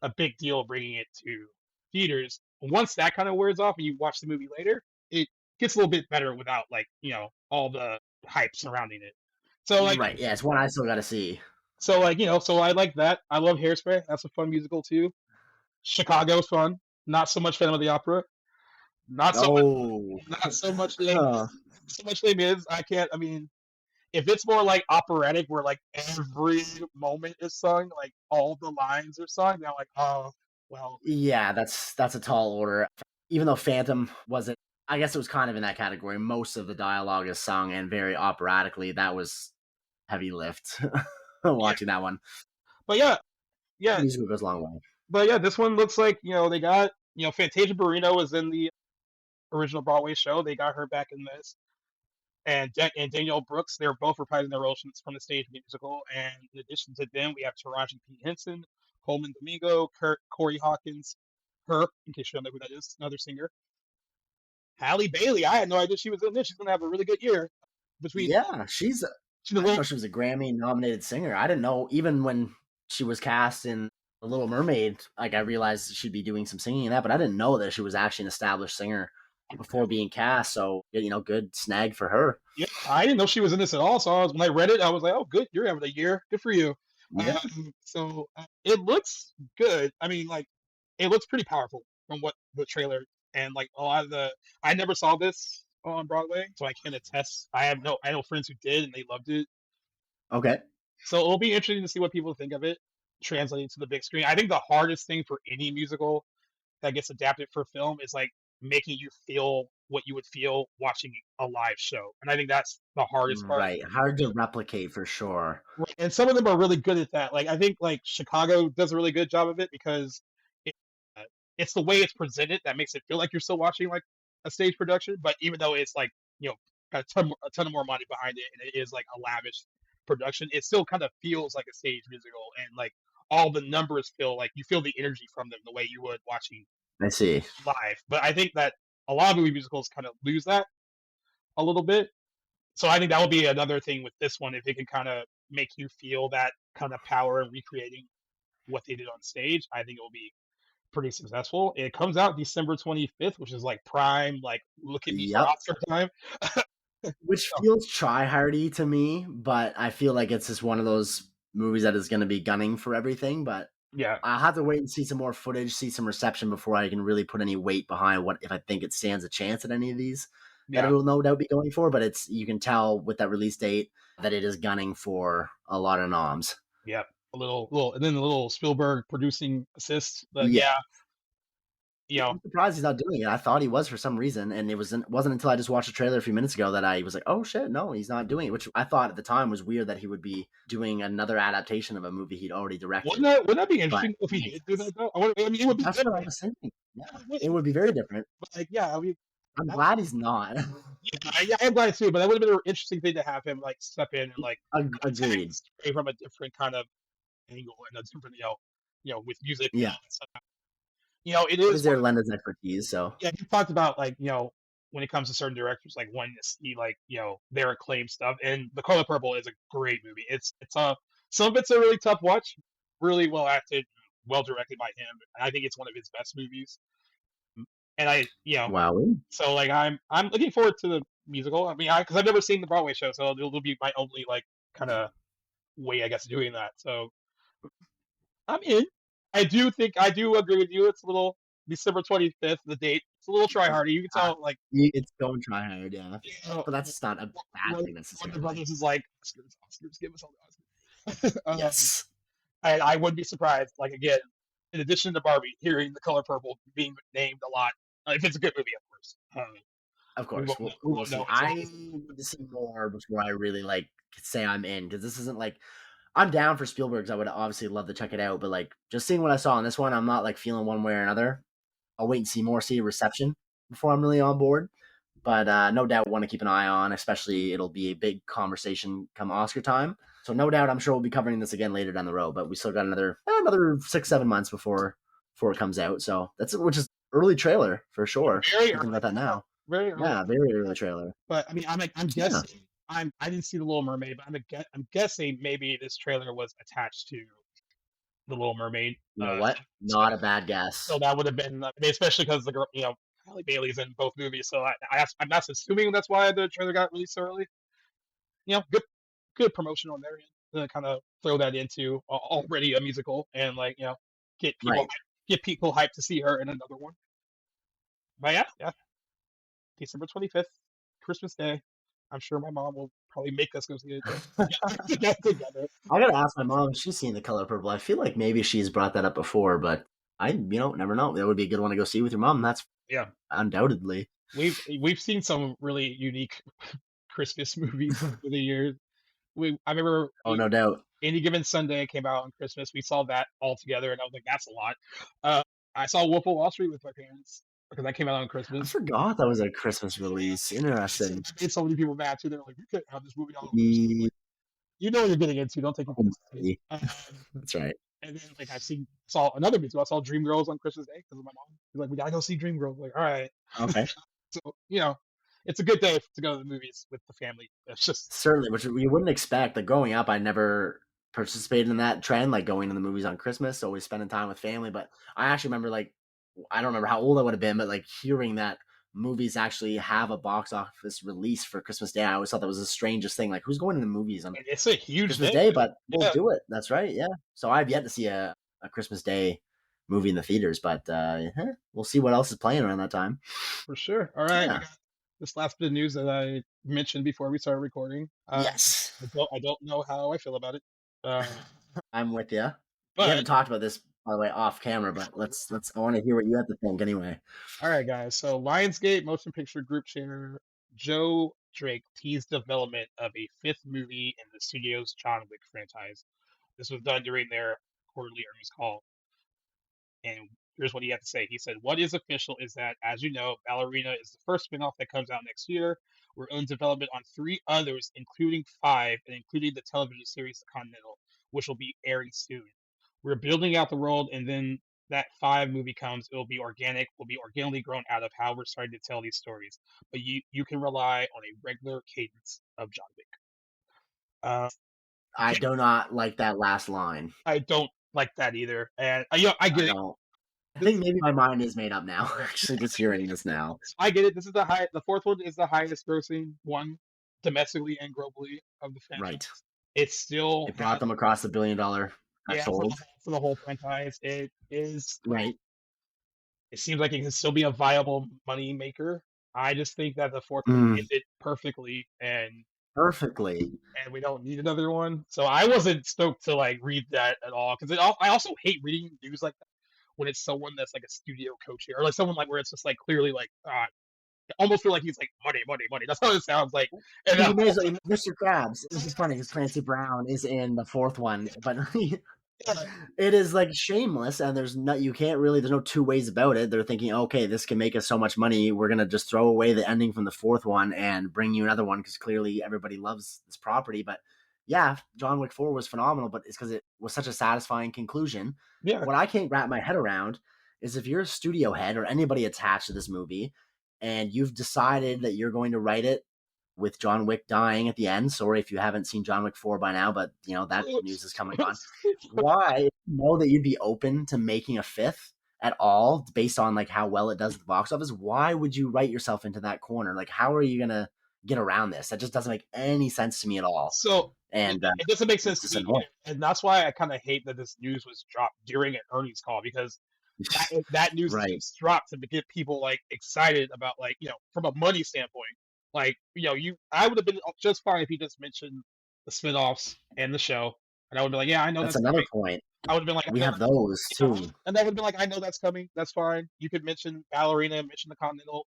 a big deal bringing it to theaters. Once that kind of wears off and you watch the movie later, it gets a little bit better without all the hype surrounding it. So right, yeah, it's one I still got to see. So so I like that. I love Hairspray. That's a fun musical too. Chicago's fun. Not so much Phantom of the Opera. Not so much. So much Les Mis. I can't. I mean, if it's more operatic, where every moment is sung, all the lines are sung, then I'm oh well. Yeah, that's a tall order. Even though Phantom wasn't, I guess it was kind of in that category. Most of the dialogue is sung and very operatically. That was heavy lift watching that one. But yeah. Musical goes a long way. But yeah, this one looks like they got Fantasia Barrino was in the original Broadway show. They got her back in this, and Danielle Brooks. They're both reprising their roles from the stage musical. And in addition to them, we have Taraji P Henson, Coleman Domingo, Corey Hawkins, her, in case you don't know who that is, another singer. Halle Bailey. I had no idea she was in this. She's gonna have a really good year. Yeah, she's. I didn't know she was a Grammy-nominated singer. I didn't know even when she was cast in The Little Mermaid. Like I realized she'd be doing some singing in that, but I didn't know that she was actually an established singer before being cast. So good snag for her. Yeah, I didn't know she was in this at all. So when I read it, I was like, "Oh, good, you're having a year. Good for you." Yeah. So it looks good. I mean, like, it looks pretty powerful from what the trailer and like a lot of the. I never saw this on Broadway, so I can't attest. I know friends who did and they loved it. Okay. So it'll be interesting to see what people think of it translating to the big screen. I think the hardest thing for any musical that gets adapted for film is like making you feel what you would feel watching a live show, and I think that's the hardest part. Right, hard to replicate for sure. And some of them are really good at that. Like I think like Chicago does a really good job of it because it, it's the way it's presented that makes it feel like you're still watching like a stage production. But even though it's like got a ton of more money behind it, and it is like a lavish production, it still kind of feels like a stage musical, and like all the numbers feel like you feel the energy from them the way you would watching I see. live. But I think that a lot of movie musicals kind of lose that a little bit. So I think that will be another thing with this one, if it can kind of make you feel that kind of power and recreating what they did on stage. I think it will be pretty successful. It comes out December 25th, which is like prime, like look at me for Oscar time. Which feels try-hardy to me, but I feel like it's just one of those movies that is going to be gunning for everything. But yeah, I'll have to wait and see some more footage, see some reception before I can really put any weight behind what if I think it stands a chance at any of these. That it will no doubt be going for, but you can tell with that release date that it is gunning for a lot of noms. Yep, a little, and then a little Spielberg producing assist. But I'm surprised he's not doing it. I thought he was for some reason, and it wasn't until I just watched the trailer a few minutes ago that I was like, "Oh shit, no, he's not doing it." Which I thought at the time was weird that he would be doing another adaptation of a movie he'd already directed. Wouldn't that be interesting if he did do that though? I mean, it would be. That's what I was thinking. Yeah, it would be very different. But like, yeah, I mean, I'm glad he's not. yeah, I'm glad too. But that would have been an interesting thing to have him like step in and like agreed from a different kind of angle and a different with music. Yeah. It is their lend his expertise. So yeah, you talked about like when it comes to certain directors, like wanting to see like their acclaimed stuff, and The Color Purple is a great movie. It's some of it's a really tough watch, really well acted, well directed by him. And I think it's one of his best movies. And wow. So like I'm looking forward to the musical. I mean, because I've never seen the Broadway show, so it'll be my only like kind of way, I guess, doing that. So I'm in. I do agree with you. It's a little December 25th, the date. It's a little try hardy. You can tell, like it's going try hard, yeah. But that's just not a bad thing necessarily. Warner Brothers is like Oscars, give us all the Oscars. Yes. I wouldn't be surprised. Like again, in addition to Barbie, hearing The Color Purple being named a lot. If it's a good movie, of course. Of course, we'll see. I need to see more before I really like say I'm in, because this isn't like I'm down for Spielberg's. I would obviously love to check it out, but like just seeing what I saw in this one, I'm not like feeling one way or another. I'll wait and see a reception before I'm really on board. But no doubt want to keep an eye on, especially it'll be a big conversation come Oscar time. So no doubt I'm sure we'll be covering this again later down the road, but we still got another 6-7 months before it comes out. So which is early trailer for sure. Very Thinking about that now. Very early. Yeah, very early trailer. But I mean, I'm guessing. I didn't see The Little Mermaid, but I'm guessing maybe this trailer was attached to The Little Mermaid. You know what? Not a bad guess. So that would have been, especially because the girl, Halle Bailey's in both movies. So I'm not assuming that's why the trailer got released so early. Good promotion on their end to kind of throw that into already a musical and like get people hyped to see her in another one. But yeah, December 25th, Christmas Day. I'm sure my mom will probably make us go see it together. I gotta ask my mom if she's seen The Color Purple. I feel like maybe she's brought that up before, but I never know. That would be a good one to go see with your mom. That's undoubtedly. We've seen some really unique Christmas movies over the years. I remember Oh, no doubt. Any Given Sunday came out on Christmas. We saw that all together, and I was like, that's a lot. I saw Wolf of Wall Street with my parents because that came out on I Christmas. forgot that was a Christmas release. Interesting. I made so many people mad too. They're like, we couldn't have this movie on Christmas. Ye- You know what you're getting into. Don't take your oh, kids to see buddy. it. That's right. And then like saw another movie. I saw Dreamgirls on Christmas Day because of my mom. She's like, we gotta go see Dreamgirls. Like, all right. Okay. So it's a good day to go to the movies with the family. It's just Certainly, which you wouldn't expect. Like growing up, I never participated in that trend, like going to the movies on Christmas, always spending time with family. But I actually remember, like, I don't remember how old I would have been, but like hearing that movies actually have a box office release for Christmas Day, I always thought that was the strangest thing. Like, who's going to the movies on it's a huge Christmas day. Day? But we'll Yeah. do it. That's right. Yeah. So I've yet to see a Christmas Day movie in the theaters, but we'll see what else is playing around that time. For sure. All right. Yeah. I got this last bit of news that I mentioned before we started recording. Yes. I don't know how I feel about it. I'm with you. We But haven't talked about this, by the way, off camera, but let's. I want to hear what you have to think anyway. all right, guys. So Lionsgate Motion Picture Group Chair Joe Drake teased development of a fifth movie in the studio's John Wick franchise. This was done during their quarterly earnings call. And here's what he had to say. He said, what is official is that, as you know, Ballerina is the first spinoff that comes out next year. We're in development on 3 others, including 5, and including the television series The Continental, which will be airing soon. We're building out the world, and then that 5 movie comes, it'll be organic, will be organically grown out of how we're starting to tell these stories. But you can rely on a regular cadence of John Wick. I do not like that last line. I don't like that either. And I get it. Don't. I think maybe my mind is made up now. Actually, just hearing this now. I get it. This is the fourth one is the highest grossing one domestically and globally of the franchise. Right. It's still It brought them across the $1 billion threshold. for the whole franchise. It is Right. It seems like it can still be a viable money maker. I just think that the fourth one ended perfectly and we don't need another one. So I wasn't stoked to like read that at all because I also hate reading news like that when it's someone that's like a studio co-chair or like someone like where it's just like clearly like I almost feel like he's like money. That's how it sounds like. And Mr. Krabs. This is funny because Clancy Brown is in the fourth one, but it is like shameless, and there's no two ways about it. They're thinking, okay, this can make us so much money. We're gonna just throw away the ending from the fourth one and bring you another one because clearly everybody loves this property. But yeah, John Wick 4 was phenomenal, but it's because it was such a satisfying conclusion. Yeah. What I can't wrap my head around is if you're a studio head or anybody attached to this movie and you've decided that you're going to write it with John Wick dying at the end. Sorry if you haven't seen John Wick 4 by now, but that news is coming on. Why know that you'd be open to making a fifth at all based on like how well it does at the box office? Why would you write yourself into that corner? Like, how are you going to get around this? That just doesn't make any sense to me at all. So and it doesn't make sense to me. And that's why I kind of hate that this news was dropped during an earnings call because that news is dropped to get people like excited about like, from a money standpoint. Like, I would have been just fine if you just mentioned the spinoffs and the show. And I would be like, yeah, I know that's another point. I would have been like, we have those too. And that would have been like, I know that's coming. That's fine. You could mention Ballerina, mention the Continental.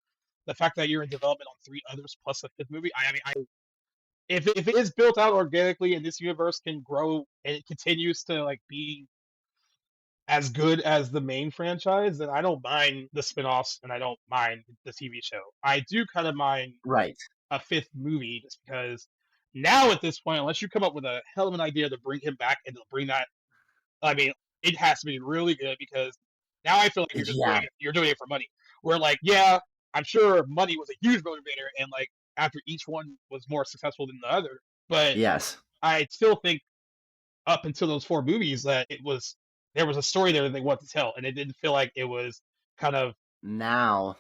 The fact that you're in development on 3 others plus a 5th movie. If it is built out organically and this universe can grow and it continues to like be as good as the main franchise, then I don't mind the spinoffs and I don't mind the TV show. I do kind of mind a 5th movie just because now at this point, unless you come up with a hell of an idea to bring him back and to bring that, it has to be really good because now I feel like you're doing it for money. Where like, yeah, I'm sure money was a huge motivator and like after each one was more successful than the other. But yes, I still think up until those 4 movies that there was a story there that they wanted to tell, and it didn't feel like it was kind of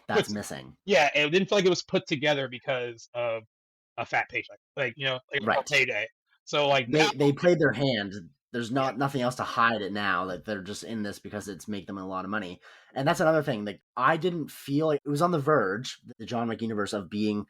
that's missing. Yeah, it didn't feel like it was put together because of a fat paycheck, like a payday. So like they played their hand. There's nothing else to hide it now. Like they're just in this because it's make them a lot of money, and that's another thing. Like I didn't feel like it was on the verge, the John Wick universe, of being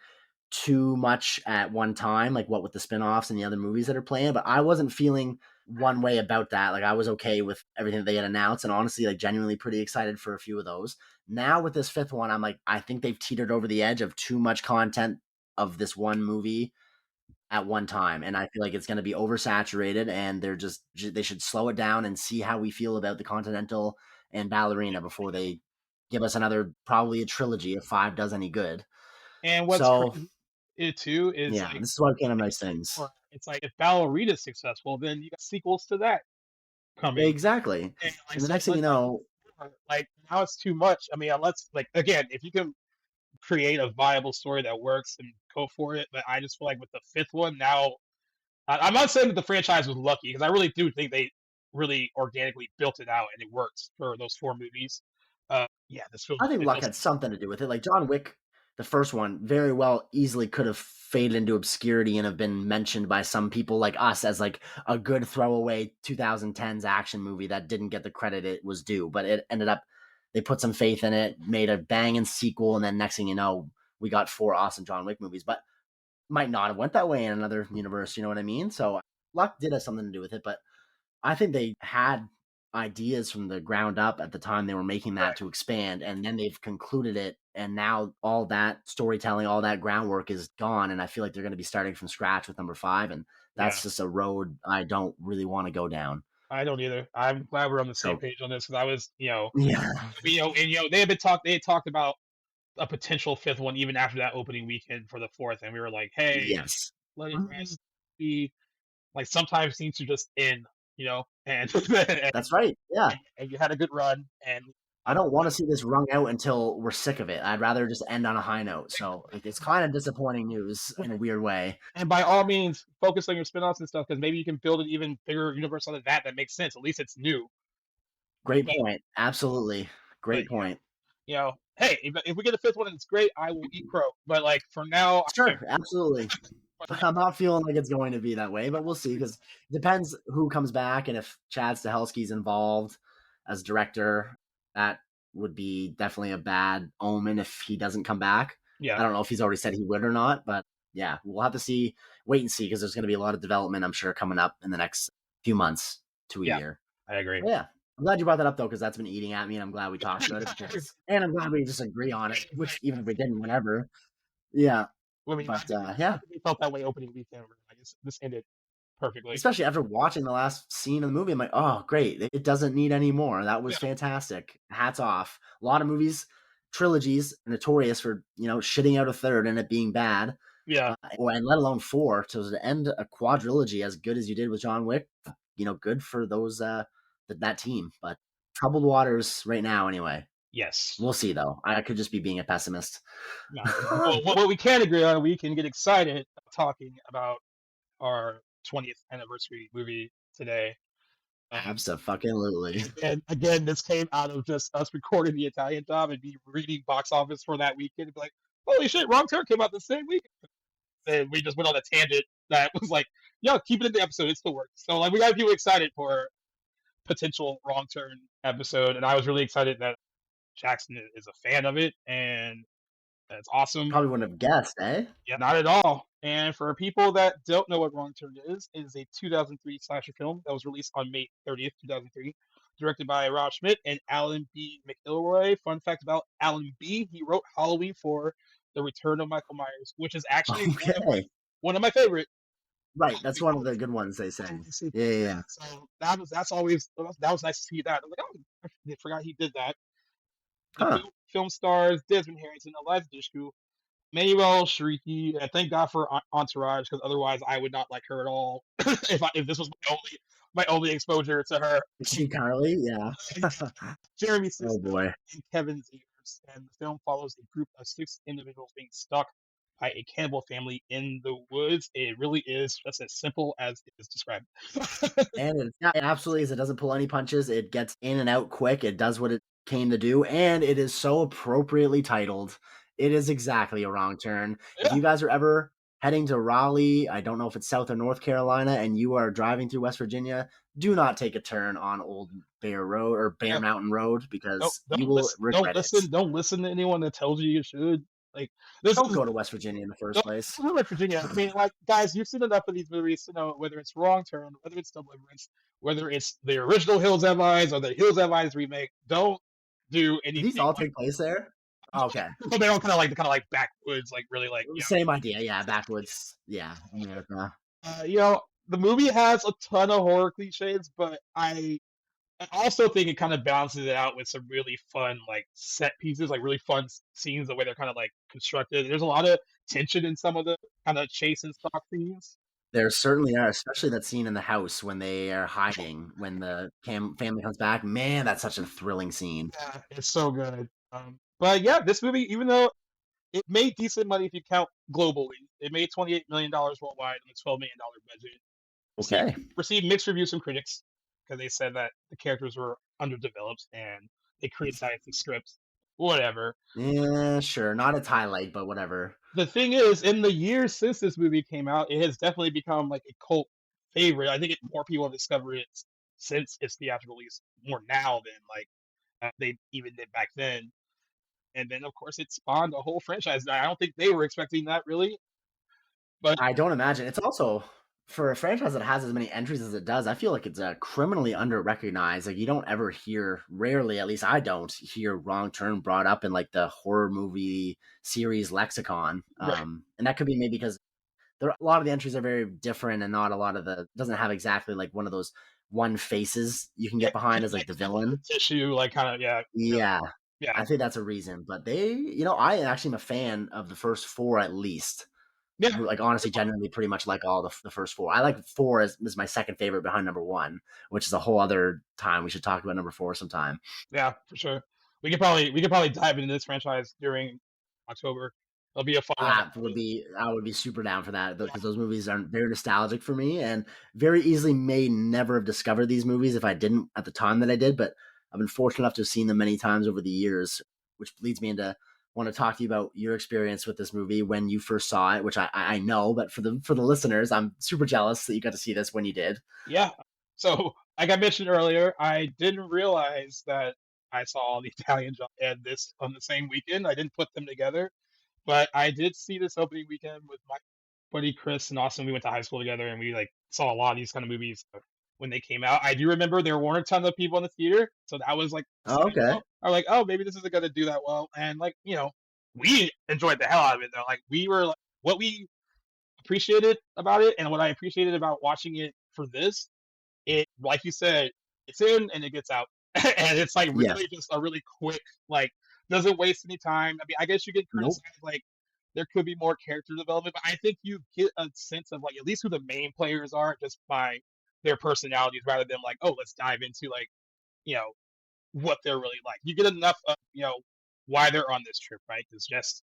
too much at one time, like what with the spinoffs and the other movies that are playing, but I wasn't feeling one way about that. Like I was okay with everything that they had announced and honestly like genuinely pretty excited for a few of those. Now with this 5th one, I'm like, I think they've teetered over the edge of too much content of this one movie at one time, and I feel like it's going to be oversaturated, and they should slow it down and see how we feel about the Continental and Ballerina before they give us another, probably a trilogy if 5 does any good. And what's So crazy too is yeah, like this is why we can't have nice things. it's like if Ballerina's successful, then you got sequels to that coming. Exactly. And like And the so next thing you know, like now it's too much. I mean, let's like again, if you can create a viable story that works and go for it. But I just feel like with the 5th one now, I'm not saying that the franchise was lucky because I really do think they really organically built it out and it works for those 4 movies. Yeah, this feels I think it luck feels had something to do with it. Like John Wick, the first one, very well easily could have faded into obscurity and have been mentioned by some people like us as like a good throwaway 2010s action movie that didn't get the credit it was due. But it ended up, they put some faith in it, made a banging sequel, and then next thing you know, we got 4 awesome John Wick movies. But might not have went that way in another universe, you know what I mean? So luck did have something to do with it, but I think they had ideas from the ground up at the time they were making that to expand, and then they've concluded it, and now all that storytelling, all that groundwork is gone, and I feel like they're going to be starting from scratch with number 5, and that's just a road I don't really want to go down. I don't either. I'm glad we're on the same So page on this because I was, yeah, and they had talked about a potential 5th one even after that opening weekend for the 4th, and we were like, hey, yes, let it rest. Be like sometimes things are just and and, that's right. Yeah, and you had a good run, and I don't want to see this wrung out until we're sick of it. I'd rather just end on a high note. So it's kind of disappointing news in a weird way. and by all means, focus on your spin-offs and stuff because maybe you can build an even bigger universe out of that makes sense. At least it's new. Great But point. Absolutely. but Great point. hey, if we get a 5th one and it's great, I will eat crow. But like for now, Sure, absolutely. I'm not feeling like it's going to be that way, but we'll see because it depends who comes back and if Chad Stahelski's involved as director. That would be definitely a bad omen if he doesn't come back. I yeah, don't know if he's already said he would or not, but yeah, we'll have to wait and see because there's going to be a lot of development, I'm sure, coming up in the next few months to a yeah, year. I agree. But yeah, I'm glad you brought that up though because that's been eating at me, and I'm glad we talked about it. And I'm glad we disagree on it, which even if we didn't, whatever. Yeah, I mean, but yeah, we felt that way opening weekend. I guess this ended perfectly. especially after watching the last scene of the movie, I'm like, oh, great. It doesn't need any more. That was fantastic. Hats off. A lot of movies, trilogies, are notorious for, shitting out a third and it being bad. Yeah, And let alone 4. So to end a quadrilogy as good as you did with John Wick, good for those, that team. But troubled waters right now, anyway. yes. We'll see, though. I could just be being a pessimist. No. Well, what we can agree on, we can get excited talking about our 20th anniversary movie today. Absolutely. And again, this came out of just us recording the Italian Job and me reading box office for that weekend. And be like, holy shit, Wrong Turn came out the same week. And we just went on a tangent that was like, yo, keep it in the episode. It still works. So like, we got people excited for potential Wrong Turn episode, and I was really excited that Jackson is a fan of it, and that's awesome. Probably wouldn't have guessed, eh? Yeah, not at all. And for people that don't know what Wrong Turn is, it is a 2003 slasher film that was released on May 30th, 2003, directed by Rob Schmidt and Alan B. McElroy. Fun fact about Alan B. He wrote Halloween for The Return of Michael Myers, which is actually Okay. one of my favorite. Right, that's one of the good ones they say. Yeah. So that was nice to see that. I'm like, oh, I forgot he did that. The Huh. film stars Desmond Harrington, Eliza Dushku, Emmanuelle Chriqui, and thank God for Entourage because otherwise I would not like her at all if this was my only exposure to her. Is she Carly? Yeah. Jeremy Oh Sisto boy. and Kevin Zegers, and the film follows a group of 6 individuals being stuck by a cannibal family in the woods. It really is just as simple as it is described. And it absolutely is. It doesn't pull any punches. It gets in and out quick. It does what it came to do, and it is so appropriately titled. It is exactly a wrong turn. If you guys are ever heading to Raleigh, I don't know if it's South or North Carolina, and you are driving through West Virginia, do not take a turn on Old Bear Road or Bear Mountain Road because you will regret it. Don't listen to anyone that tells you should. Like, don't go to West Virginia in the first place. Don't go to West Virginia. I mean, like, guys, you've seen enough of these movies to know whether it's Wrong Turn, whether it's Deliverance, whether it's the original Hills Have Eyes or the Hills Have Eyes remake. Don't do anything. These all take place there? Okay. But they're all kind of like backwoods, like really like Same idea. Yeah, backwoods. Yeah, America. The movie has a ton of horror cliches, but I also think it kind of balances it out with some really fun like set pieces, like really fun scenes. The way they're kind of like constructed. There's a lot of tension in some of the kind of chase and stalk scenes. There certainly are, especially that scene in the house when they are hiding when the family comes back. Man, that's such a thrilling scene. Yeah, it's so good. But yeah, this movie, even though it made decent money if you count globally, it made $28 million worldwide on a $12 million budget. Okay. Received mixed reviews from critics because they said that the characters were underdeveloped and they criticized the script. Whatever. Yeah, sure. Not its highlight, but whatever. The thing is, in the years since this movie came out, it has definitely become like a cult favorite. I think more people have discovered it since its theatrical release more now than like they even did back then. And then, of course, it spawned a whole franchise. I don't think they were expecting that really, but I don't imagine. It's also for a franchise that has as many entries as it does. I feel like it's criminally under-recognized. Like you don't ever hear, rarely, at least I don't hear Wrong Turn brought up in like the horror movie series lexicon. Right. And that could be maybe because a lot of the entries are very different, and not a lot of doesn't have exactly like one of those one faces you can get behind as like the villain. Tissue, like kind of Yeah. Yeah. I think that's a reason. But I actually am a fan of the first four at least. Yeah. Like honestly, genuinely, pretty much like all the first four. I like four as my second favorite behind number one, which is a whole other time. We should talk about number four sometime. Yeah, for sure. We could probably dive into this franchise during October. It'll be a fun one. I would be super down for that because those movies are very nostalgic for me and very easily may never have discovered these movies if I didn't at the time that I did. But I've been fortunate enough to have seen them many times over the years, which leads me into want to talk to you about your experience with this movie when you first saw it, which I know, but for the listeners, I'm super jealous that you got to see this when you did. Yeah. So like I mentioned earlier, I didn't realize that I saw the Italian Job and this on the same weekend. I didn't put them together, but I did see this opening weekend with my buddy Chris and Austin. We went to high school together, and we like saw a lot of these kind of movies when they came out. I do remember there weren't a ton of people in the theater, so that was like, okay. Or like, oh, maybe this isn't going to do that well. And like, we enjoyed the hell out of it though. Like we were like, what we appreciated about it, and what I appreciated about watching it for this, it, like you said, it's in and it gets out, and it's like really just a really quick, like doesn't waste any time. I mean, I guess you get criticized like there could be more character development, but I think you get a sense of like at least who the main players are just by their personalities rather than like, oh, let's dive into like, what they're really like. You get enough of, why they're on this trip, right? Because Jess'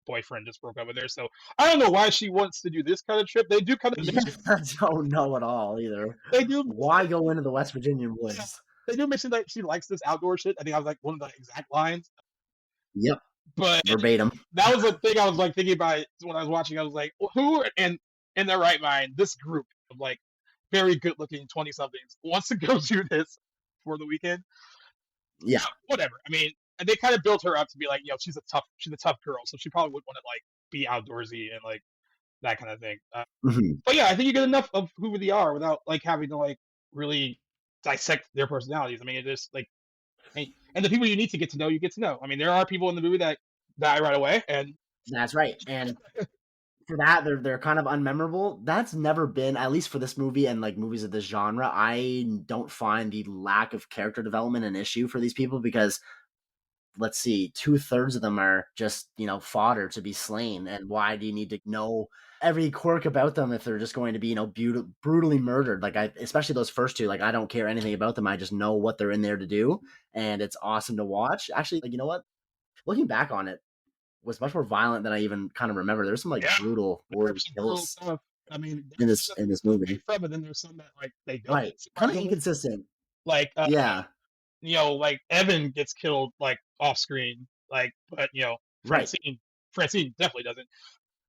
boyfriend just broke up with her. So I don't know why she wants to do this kind of trip. They do kind of I don't know at all either. They do. Why go into the West Virginian woods? Yeah, they do mention that she likes this outdoor shit. I think I was like one of the exact lines. Yep. But verbatim. That was the thing I was like thinking about when I was watching. I was like, well, who in their right mind, this group of like very good looking 20-somethings wants to go do this for the weekend? Yeah. Whatever. I mean, and they kind of built her up to be like, she's a tough girl, so she probably would want to like be outdoorsy and like that kind of thing. But yeah, I think you get enough of who they are without like having to like really dissect their personalities. I mean, it just like, and the people you need to get to know, you get to know. I mean, there are people in the movie that die right away, and that's right. And for that, they're kind of unmemorable. That's never been, at least for this movie and like movies of this genre, I don't find the lack of character development an issue for these people because, let's see, 2/3 of them are just, fodder to be slain. And why do you need to know every quirk about them if they're just going to be, brutally murdered? Like, especially those first two, like, I don't care anything about them. I just know what they're in there to do. And it's awesome to watch. Actually, like, you know what? Looking back on it, was much more violent than I even kind of remember. There's some like brutal kills. I mean, in this movie. From it, then there's some that like they don't. Right, kind of inconsistent. Like like Evan gets killed like off screen, like, but Francine definitely doesn't.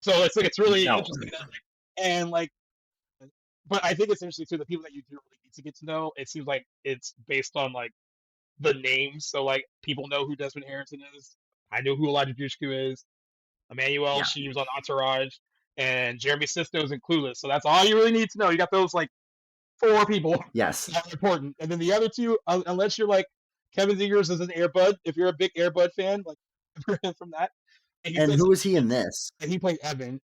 So it's like it's really interesting. And like, but I think it's interesting too. The people that you do really need to get to know, it seems like it's based on like the names. So like people know who Desmond Harrington is. I know who Eliza Dushku is. Emmanuelle, she was on Entourage, and Jeremy Sisto's in Clueless. So that's all you really need to know. You got those like 4 people. Yes, that are important. And then the other 2, unless you're like Kevin Zegers is an Air Bud. If you're a big Air Bud fan, like from that. And he And says, who is he in this? and he played Evan.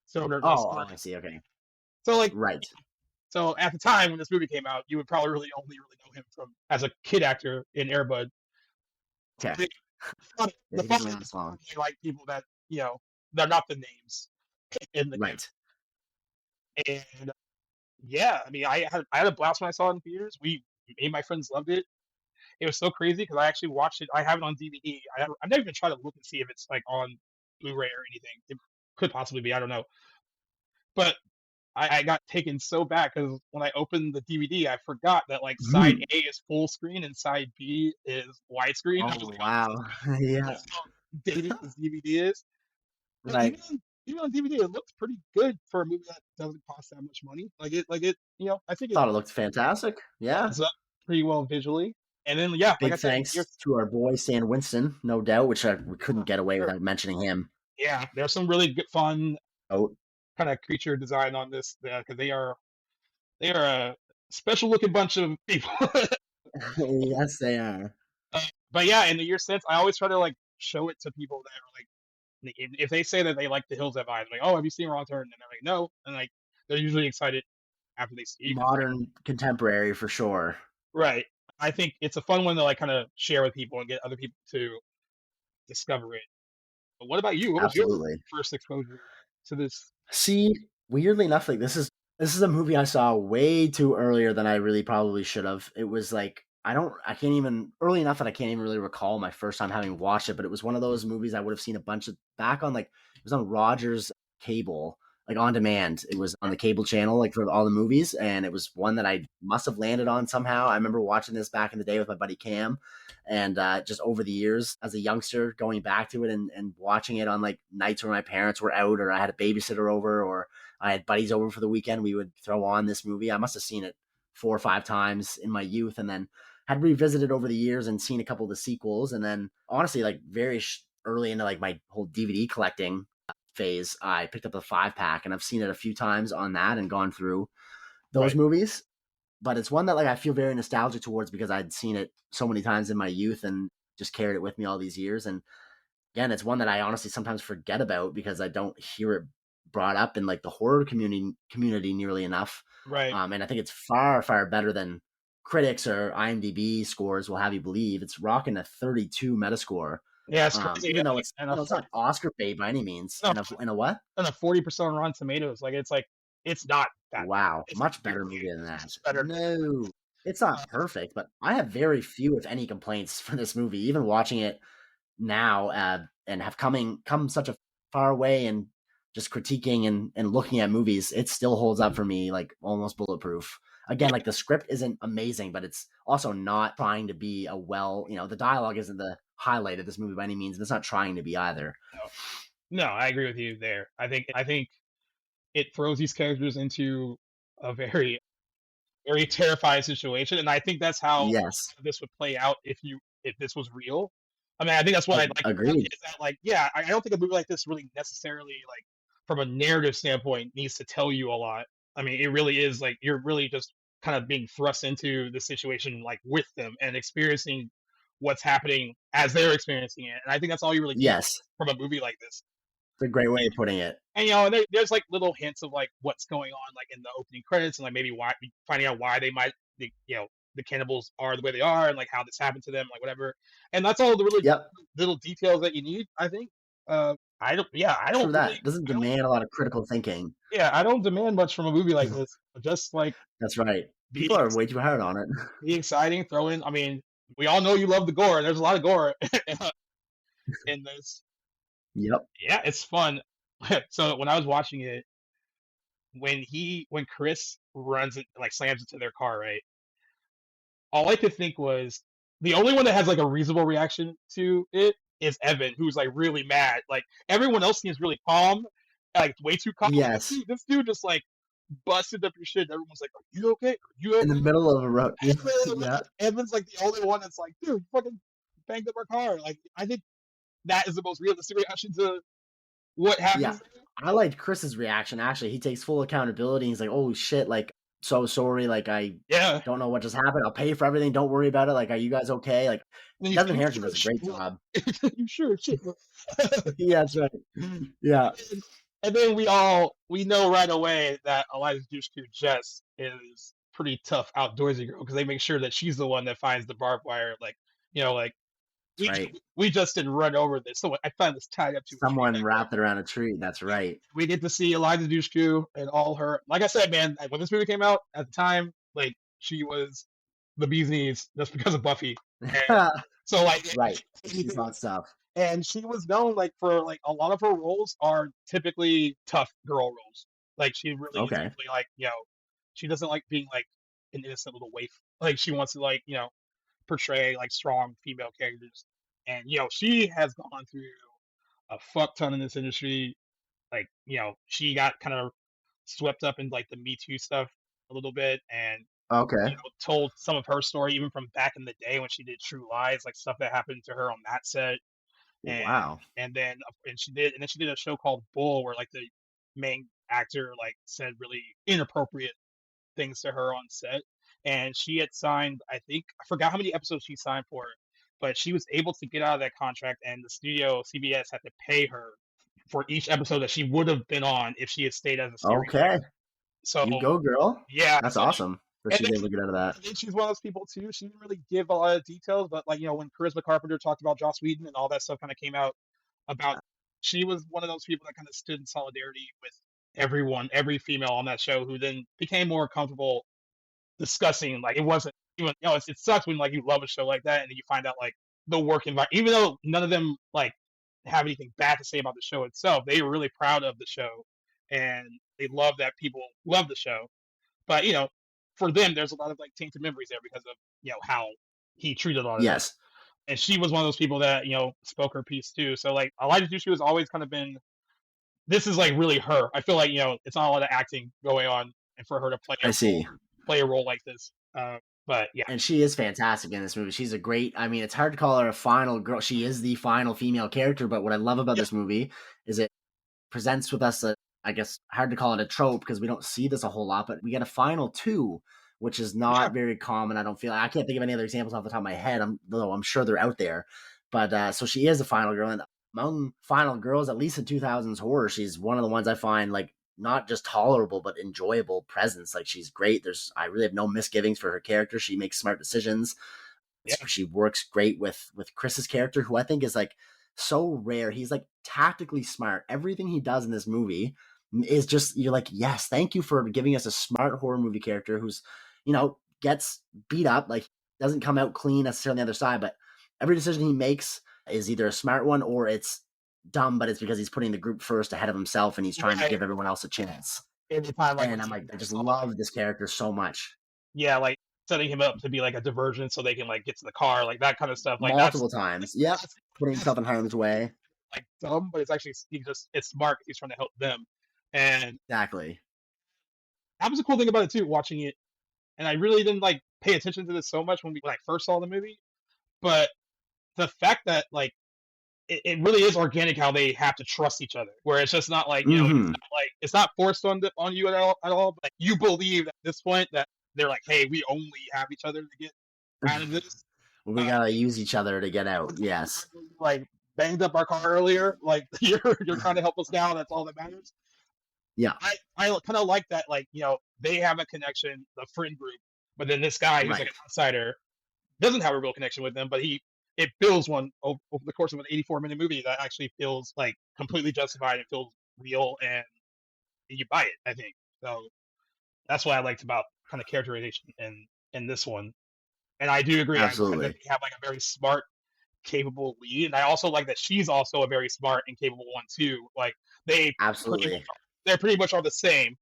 So they're like, Oh, I see. Okay, so like, right. so at the time when this movie came out, you would probably only really know him from as a kid actor in Air Bud. Okay, The yeah, he fun doesn't last long. is like people that they're not the names in the Right. and yeah, I mean, I had a blast when I saw it in theaters. Me and my friends loved it. It was so crazy because I actually watched it. I have it on DVD. I've never even tried to look and see if it's like on Blu-ray or anything. It could possibly be. I don't know. But I got taken so back because when I opened the DVD, I forgot that like side Mhm. A is full screen and side B is widescreen. I was Oh like, wow. Yeah. that's how dated this DVD is. But Right. even on DVD, it looks pretty good for a movie that doesn't cost that much money. I think it Thought it looked fantastic. Yeah. holds up pretty well visually. And then yeah, like I Big said, thanks to our boy Stan Winston, no doubt, which we couldn't get away sure. without mentioning him. Yeah, there's some really good fun Oh, kind of creature design on this because they are a special looking bunch of people. yes, they are. But yeah, in the years since, I always try to like show it to people that are like, if they say that they like The Hills Have Eyes, I'm like, oh, have you seen Wrong Turn? And they're like, no, and like they're usually excited after they see it. Modern contemporary for sure. Right. I think it's a fun one to like kind of share with people and get other people to discover it. But what about you? What was your Absolutely. first exposure to this? See, weirdly enough, like this is a movie I saw way too earlier than I really probably should have. It was like I can't even early enough that I can't even really recall my first time having watched it, but it was one of those movies I would have seen a bunch of back on like it was on Rogers cable, like on demand. It was on the cable channel, like for all the movies, and it was one that I must have landed on somehow. I remember watching this back in the day with my buddy Cam, and just over the years as a youngster going back to it and watching it on like nights where my parents were out or I had a babysitter over or I had buddies over for the weekend, we would throw on this movie. I must have seen it 4 or 5 times in my youth and then had revisited over the years and seen a couple of the sequels. And then honestly, like very early into like my whole DVD collecting phase, I picked up a 5-pack and I've seen it a few times on that and gone through those Right. movies. But it's one that like I feel very nostalgic towards because I'd seen it so many times in my youth and just carried it with me all these years. And again, it's one that I honestly sometimes forget about because I don't hear it brought up in like the horror community nearly enough. Right. And I think it's far, far better than critics or IMDb scores will have you believe. It's rocking a 32 Metascore. Yeah, it's crazy. Even though it's and it's not Oscar bait by any means. No. And a what? and a 40% on Rotten Tomatoes. Like it's not that. Wow, It's much better movie than that. It's better. No, it's not perfect, but I have very few, if any, complaints for this movie. Even watching it now and have come such a far way and just critiquing and looking at movies, it still holds up for me like almost bulletproof. Again, like the script isn't amazing, but it's also not trying to be the dialogue isn't the highlight of this movie by any means, and it's not trying to be either. No, I agree with you there. I think it throws these characters into a very, very terrifying situation, and I think that's how Yes, this would play out if this was real. I mean, I think that's what I'd like. agreed. Is that like, yeah, I don't think a movie like this really necessarily like from a narrative standpoint needs to tell you a lot. I mean, it really is like you're really just kind of being thrust into the situation like with them and experiencing what's happening as they're experiencing it. And I think that's all you really need Yes, from a movie like this. it's a great way of putting it. And there's like little hints of like what's going on, like in the opening credits, and like maybe why finding out why the cannibals are the way they are, and like how this happened to them, like whatever. And that's all the really Yep, little details that you need, I think. I don't. Yeah, I true don't that. really. It doesn't demand a lot of critical thinking. Yeah, I don't demand much from a movie like this. Just like That's right. be People are way too hard on it. be exciting. Throw in. I mean, we all know you love the gore, and there's a lot of gore in this. Yep. Yeah, it's fun. So when I was watching it, when Chris runs it like slams into their car, right? All I could think was the only one that has like a reasonable reaction to it is Evan, who's like really mad. Like everyone else seems really calm, like way too calm. Yes. This dude just like busted up your shit. Everyone's like, "Are you okay? Are you In the okay?" middle of a road. Yeah. Evan's like the only one that's like, "Dude, you fucking banged up our car." Like I think that is the most realistic reaction to what happens. Yeah. I liked Chris's reaction. Actually, he takes full accountability. He's like, "Oh shit!" Like so sorry. Like, I Yeah. don't know what just happened. I'll pay for everything. Don't worry about it. Like, are you guys okay? Like, And then you Desmond think, Harrington does a great "You job. you sure as shit, bro." Yeah, that's right. Yeah. And then we know right away that Eliza Dushku Jess is pretty tough outdoorsy girl because they make sure that she's the one that finds the barbed wire. Like, like That's we right. we just didn't run over this. So I found this tied up to a tree Someone back there. wrapped it around a tree. That's right. We get to see Eliza Dushku and all her. Like I said, man, when this movie came out at the time, like she was the bee's knees just because of Buffy. And so like, Right. She's hot stuff. and she was known like for like a lot of her roles are typically tough girl roles. Like she really is Okay. really like she doesn't like being like an innocent little waif. Like she wants to like portray like strong female characters. And she has gone through a fuck ton in this industry. Like she got kind of swept up in like the Me Too stuff a little bit, and Okay. told some of her story even from back in the day when she did True Lies, like stuff that happened to her on that set. and Wow. and then she did a show called Bull where like the main actor like said really inappropriate things to her on set, and she had signed, I think I forgot how many episodes she signed for, but she was able to get out of that contract, and the studio CBS had to pay her for each episode that she would have been on if she had stayed as a series. Okay. So You go, girl. yeah, That's so awesome that and she's then, able to get out of I that. think she's one of those people too. She didn't really give a lot of details, but like when Charisma Carpenter talked about Joss Whedon and all that stuff kind of came out about, she was one of those people that kind of stood in solidarity with everyone, every female on that show, who then became more comfortable discussing. Like it wasn't even it sucks when like you love a show like that and then you find out like the work environment, even though none of them like have anything bad to say about the show itself, they were really proud of the show and they love that people love the show. But for them, there's a lot of like tainted memories there because of how he treated a lot of them. Yes. And she was one of those people that spoke her piece too. So like Elijah Dushku has always kind of been. This is like really her. I feel like it's not a lot of acting going on, and for her to I see. play a role like this. But yeah, And she is fantastic in this movie. She's a great. I mean, it's hard to call her a final girl. She is the final female character. But what I love about this movie is it presents with us I guess hard to call it a trope because we don't see this a whole lot. But we get a final two, which is not very common. I don't feel. I can't think of any other examples off the top of my head. Though I'm sure they're out there. But so she is a final girl, and among final girls, at least in 2000s horror, she's one of the ones I find like not just tolerable but enjoyable presence. Like she's great. I really have no misgivings for her character. She makes smart decisions. She works great with Chris's character, who I think is like so rare. He's like tactically smart. Everything he does in this movie is just, you're like, yes, thank you for giving us a smart horror movie character who's gets beat up, like doesn't come out clean necessarily on the other side, but every decision he makes is either a smart one or it's dumb, but it's because he's putting the group first ahead of himself and he's trying to give everyone else a chance. anytime And I'm like, I just love this character so much. yeah, like setting him up to be like a diversion so they can like get to the car, like that kind of stuff. Like Multiple times. Yep. Putting himself in harm's way. like dumb, but it's actually it's smart because he's trying to help them. And Exactly. that was a cool thing about it too, watching it. And I really didn't like pay attention to this so much when I first saw the movie, but the fact that like it really is organic how they have to trust each other, where it's just not like it's not forced on you at all. But like, you believe at this point that they're like, hey, we only have each other to get out of this. We gotta use each other to get out. Yes. Like banged up our car earlier. Like you're trying to help us now. That's all that matters. Yeah. I kind of like that. Like they have a connection, the friend group, but then this guy who's like an outsider doesn't have a real connection with them, but it builds one over the course of an 84-minute movie that actually feels like completely justified and feels real, and you buy it, I think. So that's what I liked about kind of characterization in this one. And I do agree. Absolutely. I think they have like a very smart, capable lead, and I also like that she's also a very smart and capable one too. Like they absolutely, they're pretty much all the same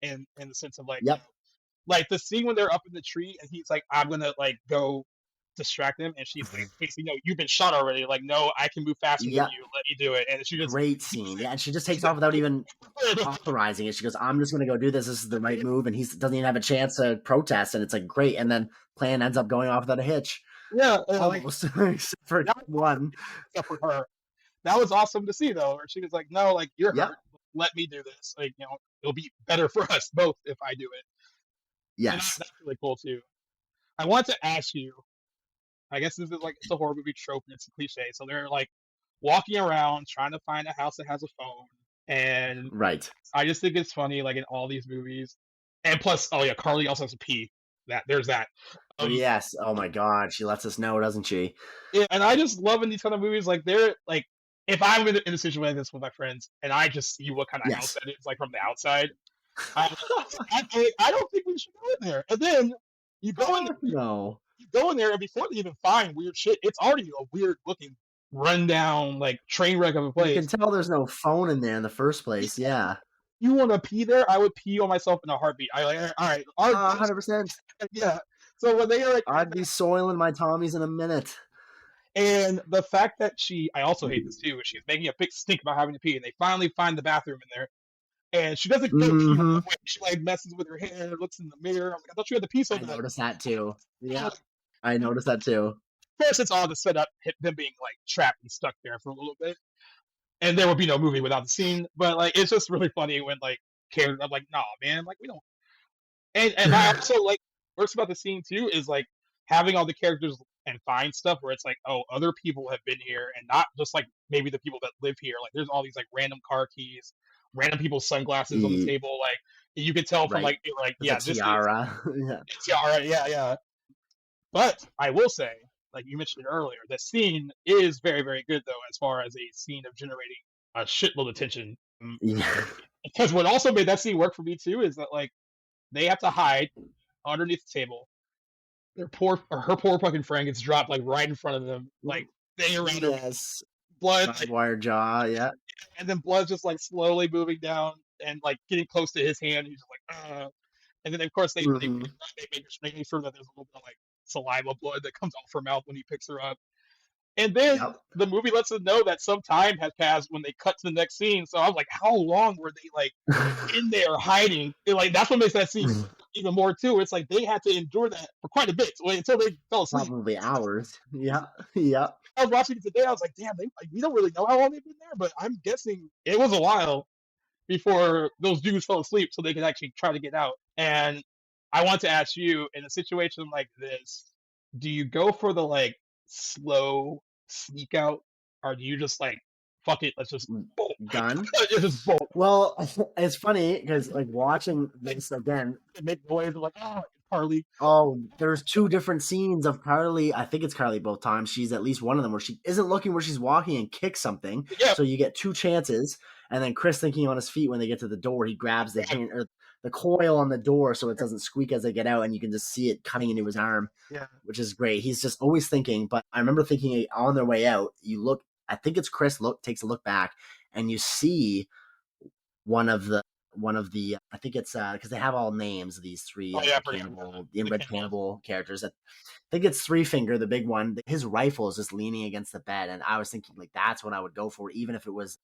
in the sense of like, like the scene when they're up in the tree and he's like, I'm gonna like go distract him, and she's like, basically, no, you've been shot already. Like, no, I can move faster than you. Let me do it. And she just great scene. Yeah, and she just takes off without even authorizing it. She goes, I'm just gonna go do this. This is the right move, and he doesn't even have a chance to protest. And it's like great. And then plan ends up going off without a hitch. Yeah, almost for one. Except for her, that was awesome to see though. Where she was like, no, like you're hurt. Let me do this. Like it'll be better for us both if I do it. Yes. that's really cool too. I want to ask you. I guess this is like it's a horror movie trope and it's a cliche. So they're like walking around trying to find a house that has a phone, and Right. I just think it's funny, like in all these movies. And plus, oh yeah, Carly also has a pee. That there's that. Oh, yes. Oh my God. She lets us know, doesn't she? Yeah, and I just love in these kind of movies, like they're like, if I'm in a situation like this with my friends, and I just see what kind of house Yes. that is, like from the outside, I don't think we should go in there. And then you go in, No. you go in there, and before they even find weird shit, it's already a weird looking, rundown, like train wreck of a You place. can tell there's no phone in there in the first place. Yeah. You want to pee there? I would pee on myself in a heartbeat. I like, all right, 100%. yeah. So when they are like, I'd be soiling my Tommies in a minute. and the fact that I also hate this too, is she's making a big stink about having to pee, and they finally find the bathroom in there, and she doesn't go pee right away. She like messes with her hair, looks in the mirror. I'm like, I thought you had to pee so I bad. noticed that too. Yeah. I noticed that too. First, it's all to set up them being like trapped and stuck there for a little bit, and there would be no movie without the scene. But like, it's just really funny when like characters, I'm like, nah, man, like we don't. And I also like works about the scene too is like having all the characters and find stuff where it's like, oh, other people have been here, and not just like maybe the people that live here. Like there's all these like random car keys, random people's sunglasses on the table. Like you could tell from Right. like With yeah, a this tiara. Yeah. is tiara, yeah. But I will say, like you mentioned earlier, the scene is very, very good though, as far as a scene of generating a shitload of tension. Yeah. Because what also made that scene work for me too is that like they have to hide underneath the table. Her poor fucking friend gets dropped like right in front of them, like they around her Yes. blood, like, Wire jaw. Yeah. and then blood's just like slowly moving down and like getting close to his hand. He's just like, and then of course they make sure that there's a little bit of like saliva blood that comes off her mouth when he picks her up. And then the movie lets us know that some time has passed when they cut to the next scene. So I was like, how long were they like in there hiding? And, like that's what makes that scene even more too. It's like they had to endure that for quite a bit until they fell asleep. Probably hours. Yeah. Yeah. I was watching it today. I was like, damn, we don't really know how long they've been there, but I'm guessing it was a while before those dudes fell asleep so they could actually try to get out. And I want to ask you, in a situation like this, do you go for the like slow sneak out, or do you just like fuck it, let's just bolt? Gun. Just bolt. Well, it's funny because like watching this again, They make noise like, oh, Carly. oh, there's two different scenes of Carly. I think it's Carly both times. She's at least one of them where she isn't looking where she's walking and kicks something. Yeah. So you get two chances, and then Chris thinking on his feet when they get to the door, he grabs the hand or the coil on the door so it doesn't squeak as they get out, and you can just see it cutting into his arm. Yeah. Which is great. He's just always thinking. But I remember thinking on their way out, you look. I think it's Chris. Takes a look back, and you see one of the. I think it's because they have all names. These three cannibal, the inbred cannibal characters. I think it's Three Finger, the big one. His rifle is just leaning against the bed, and I was thinking like that's what I would go for, even if it was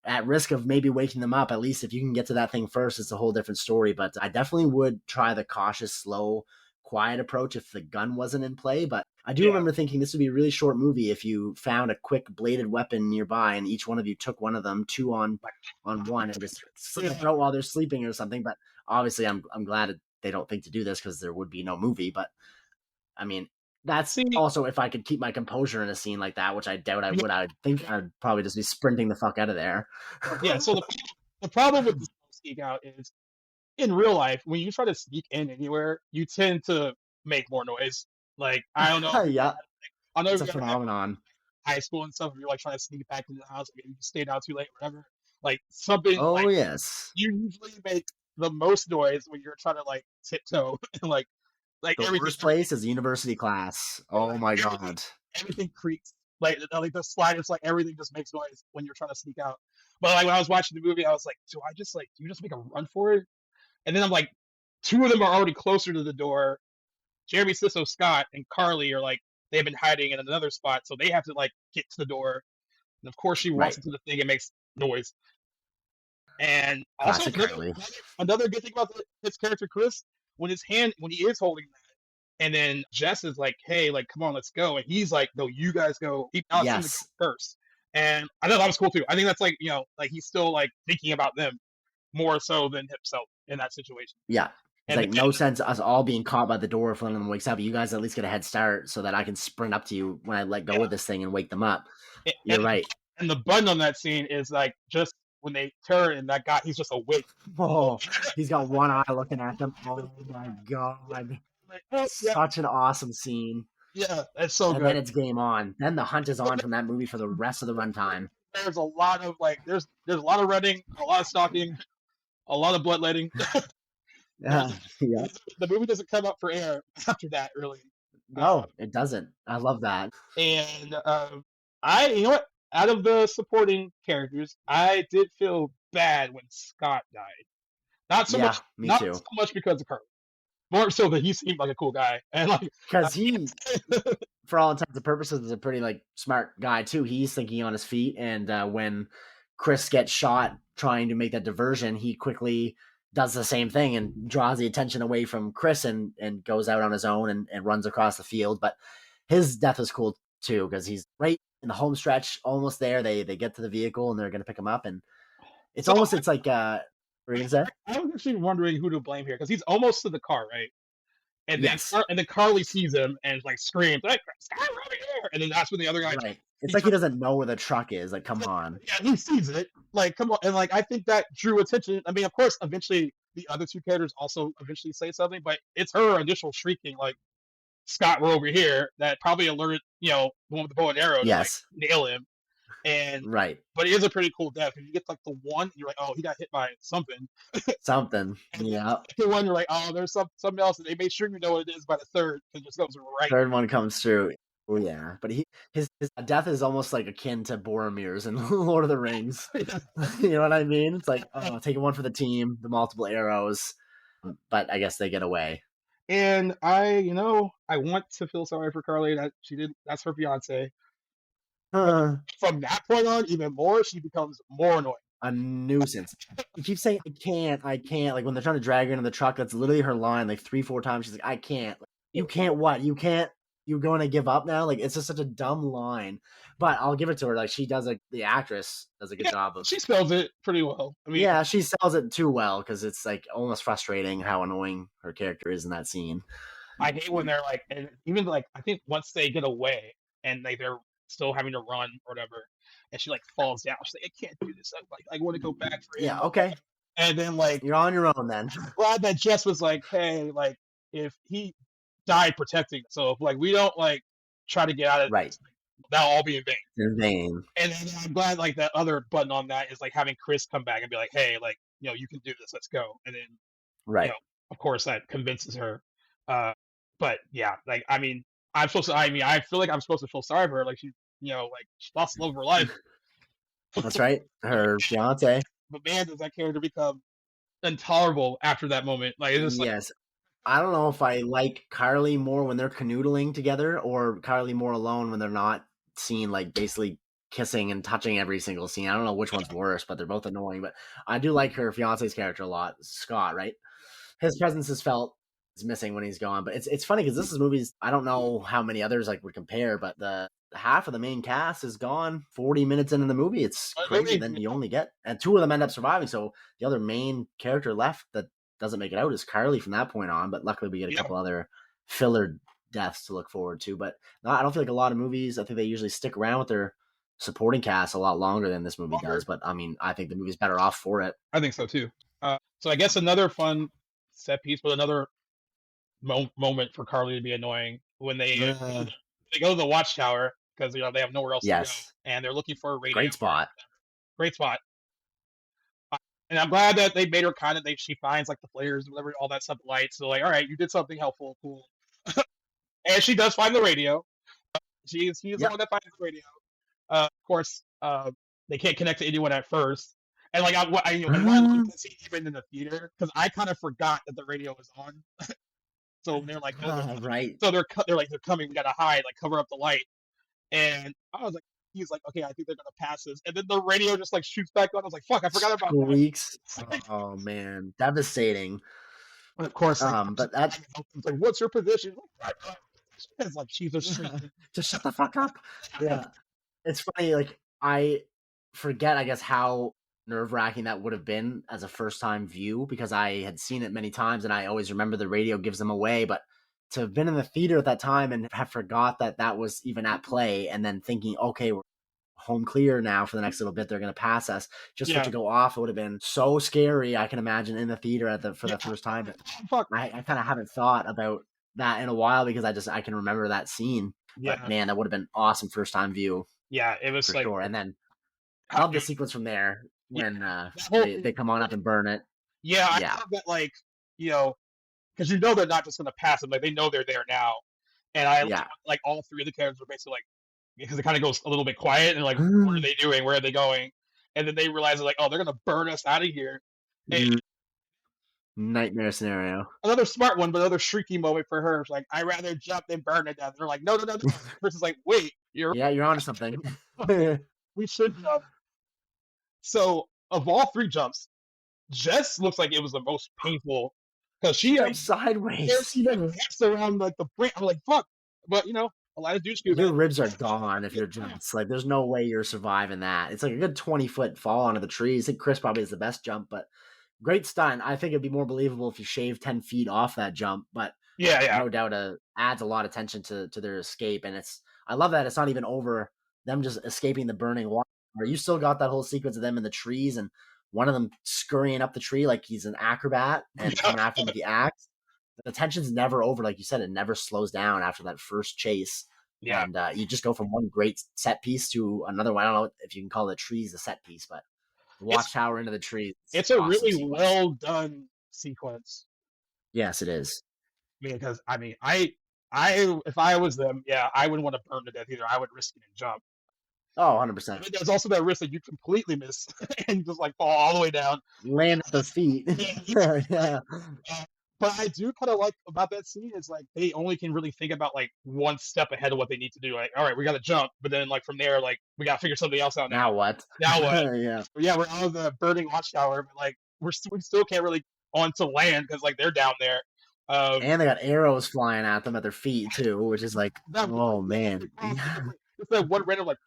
at risk of maybe waking them up. At least if you can get to that thing first, it's a whole different story. But I definitely would try the cautious, slow, quiet approach if the gun wasn't in play. But I do remember thinking this would be a really short movie if you found a quick bladed weapon nearby and each one of you took one of them, two on one, and just slit the throat while they're sleeping or something. But obviously I'm glad they don't think to do this because there would be no movie. But I mean, that's also if I could keep my composure in a scene like that, which I doubt I would. I think I'd probably just be sprinting the fuck out of there. Yeah, so the problem with the sneak out is in real life, when you try to sneak in anywhere, you tend to make more noise. Like, I don't know. Yeah. I know It's a phenomenon. High school and stuff, if you're like trying to sneak back into the house, maybe you stayed out too late, whatever. Like something. Oh like, yes. You usually make the most noise when you're trying to like tiptoe and like the everything. Worst place is university class. Oh my god. Everything creaks. Like the sliders, like everything just makes noise when you're trying to sneak out. But like when I was watching the movie, I was like, do you just make a run for it? And then I'm like, two of them are already closer to the door. Jeremy, Sisto, Scott, and Carly are like, they've been hiding in another spot, so they have to like get to the door. And of course, she walks into the thing and makes noise. And also, another good thing about his character, Chris, when he is holding that, and then Jess is like, hey, like, come on, let's go. And he's like, no, you guys go. Yes. First. And I thought that was cool too. I think that's like, like he's still like thinking about them more so than himself in that situation. Yeah. It's like no sense us all being caught by the door if one of them wakes up. You guys at least get a head start so that I can sprint up to you when I let go of this thing and wake them up. You're right. And the button on that scene is like just when they turn and that guy, he's just awake. Oh, he's got one eye looking at them. Oh my god. Such an awesome scene. Yeah, it's so good. And then it's game on. Then the hunt is on from that movie for the rest of the runtime. There's a lot of there's a lot of running, a lot of stalking, a lot of bloodletting. Yeah. The movie doesn't come up for air after that, really. No, it doesn't. I love that. And you know what? Out of the supporting characters, I did feel bad when Scott died. Not so much. Me not too. so much because of Carly. More so that he seemed like a cool guy, and because he, for all intents and purposes, is a pretty smart guy too. He's thinking on his feet, and when Chris gets shot trying to make that diversion, he quickly does the same thing and draws the attention away from Chris and goes out on his own and runs across the field. But his death is cool too because he's right in the home stretch, almost there. They get to the vehicle and they're going to pick him up, and it's like what were you gonna say? I was actually wondering who to blame here because he's almost to the car, right? And then Carly sees him and screams, "Like, Scott, over here!" And then that's when the other guy. Right. It's like he doesn't know where the truck is. Like, come on. Yeah, he sees it. Like, come on. And I think that drew attention. I mean, of course, eventually the other two characters also eventually say something, but it's her initial shrieking, like, Scott, we're over here, that probably alerted, the one with the bow and arrow to nail him. And but it is a pretty cool death. If you get the one, you're like, oh, he got hit by something. Something. Yeah. The one, you're like, oh, there's something else, and they made sure you know what it is by the third. It just goes right. Third one comes through. Oh yeah, but his death is almost akin to Boromir's in Lord of the Rings. You know what I mean? It's like, oh, taking one for the team, the multiple arrows, but I guess they get away. And I want to feel sorry for Carly that she did. That's her fiance. From that point on, even more, she becomes more annoying. A nuisance. She keeps saying, I can't. Like when they're trying to drag her into the truck, that's literally her line. 3-4 times, she's like, I can't. You can't what? You can't. You're going to give up now? It's just such a dumb line. But I'll give it to her. She does the actress does a good job of. She spells it pretty well. I mean, yeah, she sells it too well because it's almost frustrating how annoying her character is in that scene. I hate when they're and even I think once they get away and they're still having to run or whatever, and she falls down. She's like, I can't do this. I want to go back for him. Yeah, okay. And then you're on your own then. Glad that Jess was like, hey, if he died protecting, so if we don't try to get out of this, that'll all be in vain. In vain. And then I'm glad that other button on that is having Chris come back and be like, hey, you can do this, let's go. And then of course that convinces her. But yeah, I mean, I feel like I'm supposed to feel sorry for her. She lost the love of her life. That's right. Her fiance. But man, does that character become intolerable after that moment. Yes. I don't know if I like Carly more when they're canoodling together or Carly more alone when they're not seen basically kissing and touching every single scene. I don't know which one's worse, but they're both annoying. But I do like her fiance's character a lot, Scott, right? His presence is missing when he's gone. But it's funny because this is movies, I don't know how many others would compare, but the half of the main cast is gone 40 minutes into the movie. It's crazy. Then you only get, and 2 of them end up surviving. So the other main character left that doesn't make it out is Carly from that point on. But luckily we get a couple other filler deaths to look forward to. But no, I don't feel like a lot of movies, I think they usually stick around with their supporting cast a lot longer than this movie does. But I mean, I think the movie's better off for it. I think so too. So I guess another fun set piece, but another moment for Carly to be annoying when they go to the watchtower because they have nowhere else to go, and they're looking for a radio. Great spot. And I'm glad that they made her she finds the flares, whatever, all that stuff, lights. So all right, you did something helpful, cool. And she does find the radio. She's the one that finds the radio. Of course, they can't connect to anyone at first. And I wanted to see even in the theater because I kind of forgot that the radio was on. So they're right. So they're coming. We gotta hide, cover up the light. And I was he's okay, I think they're gonna pass this. And then the radio just shoots back on. I was like, fuck, I forgot about weeks. Oh man, devastating. And of course, but that's what's your position? It's she's just shut the fuck up. Yeah, it's funny. I forget, I guess, how nerve-wracking that would have been as a first-time view, because I had seen it many times and I always remember the radio gives them away. But to have been in the theater at that time and have forgot that that was even at play, and then thinking, okay, we're home clear now for the next little bit, they're going to pass us, just for it to go off, it would have been so scary. I can imagine in the theater for the first time. But I kind of haven't thought about that in a while, because I can remember that scene. But man, that would have been awesome first time view. Yeah, it was for like sure. And then I love the sequence from there when they come on up and burn it. Yeah, I love that, like, because they're not just going to pass them, like they know they're there now. And I like all three of the characters are basically like, because it kind of goes a little bit quiet and like, what are they doing? Where are they going? And then they realize like, oh, they're going to burn us out of here. And nightmare scenario. Another smart one, but another shrieky moment for her. It's like, I'd rather jump than burn to death. They're like, no. Versus like, wait, you're onto something. We should jump. So of all three jumps, Jess looks like it was the most painful, because she jumps sideways. She jumps around like the brain. I'm like, fuck. But Eliza Dushku, your ribs are gone if you're jumps. Like, there's no way you're surviving that. It's like a good 20-foot fall onto the trees. I think Chris probably is the best jump, but great stunt. I think it'd be more believable if you shave 10 feet off that jump, but no doubt adds a lot of tension to their escape. And I love that it's not even over them just escaping the burning water. You still got that whole sequence of them in the trees, and one of them scurrying up the tree like he's an acrobat and coming after him with the axe. The tension's never over. Like you said, it never slows down after that first chase. Yeah. And you just go from one great set piece to another one. I don't know if you can call the trees a set piece, but the watchtower into the trees. It's a really sequence. Well done sequence. Yes, it is. Because if I was them, I wouldn't want to burn to death either. I would risk it and jump. Oh, 100%. But there's also that risk that you completely miss and just like fall all the way down. Land at the feet. Yeah. But I do kind of like about that scene is like they only can really think about like one step ahead of what they need to do. Like, all right, we got to jump, but then like from there, like we got to figure something else out. Now what? Now what? Yeah, we're out of the burning watchtower, but like we still can't really onto land because like they're down there. And they got arrows flying at them at their feet too, which is like, oh man. It's that one random like,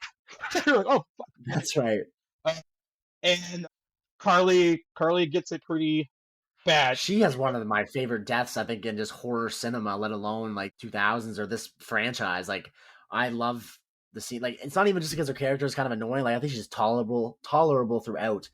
you're like, oh fuck. That's right. And Carly gets it pretty bad. She has one of my favorite deaths, I think, in just horror cinema, let alone like 2000s or this franchise. Like, I love the scene. Like, it's not even just because her character is kind of annoying. Like, I think she's tolerable throughout.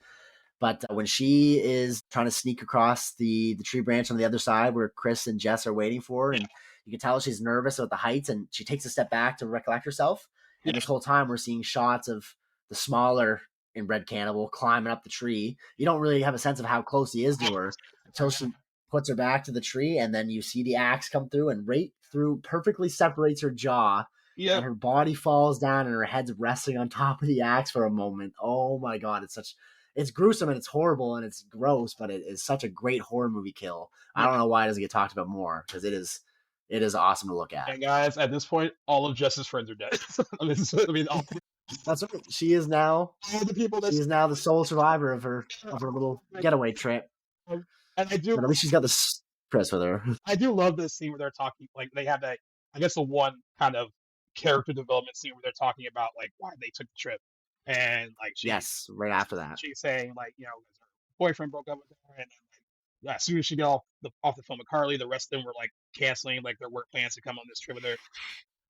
But when she is trying to sneak across the tree branch on the other side where Chris and Jess are waiting for her, and you can tell she's nervous about the heights, and she takes a step back to recollect herself. And this whole time we're seeing shots of the smaller inbred cannibal climbing up the tree. You don't really have a sense of how close he is to her until she puts her back to the tree, and then you see the axe come through and right through perfectly separates her jaw. Yeah. And her body falls down and her head's resting on top of the axe for a moment. Oh my God. It's gruesome and it's horrible and it's gross, but it is such a great horror movie kill. I don't know why it doesn't get talked about more, because it is awesome to look at. And guys, at this point, all of Jess's friends are dead. That's right. She is now the sole survivor of her little getaway trip. And I do, but at least she's got this Chris with her. I do love this scene where they're talking, like they have that, I guess the one kind of character development scene where they're talking about like why they took the trip. And like right after that, she's saying like, her boyfriend broke up with her, and then like as soon as she got off the phone with Carly, the rest of them were like canceling like their work plans to come on this trip with her.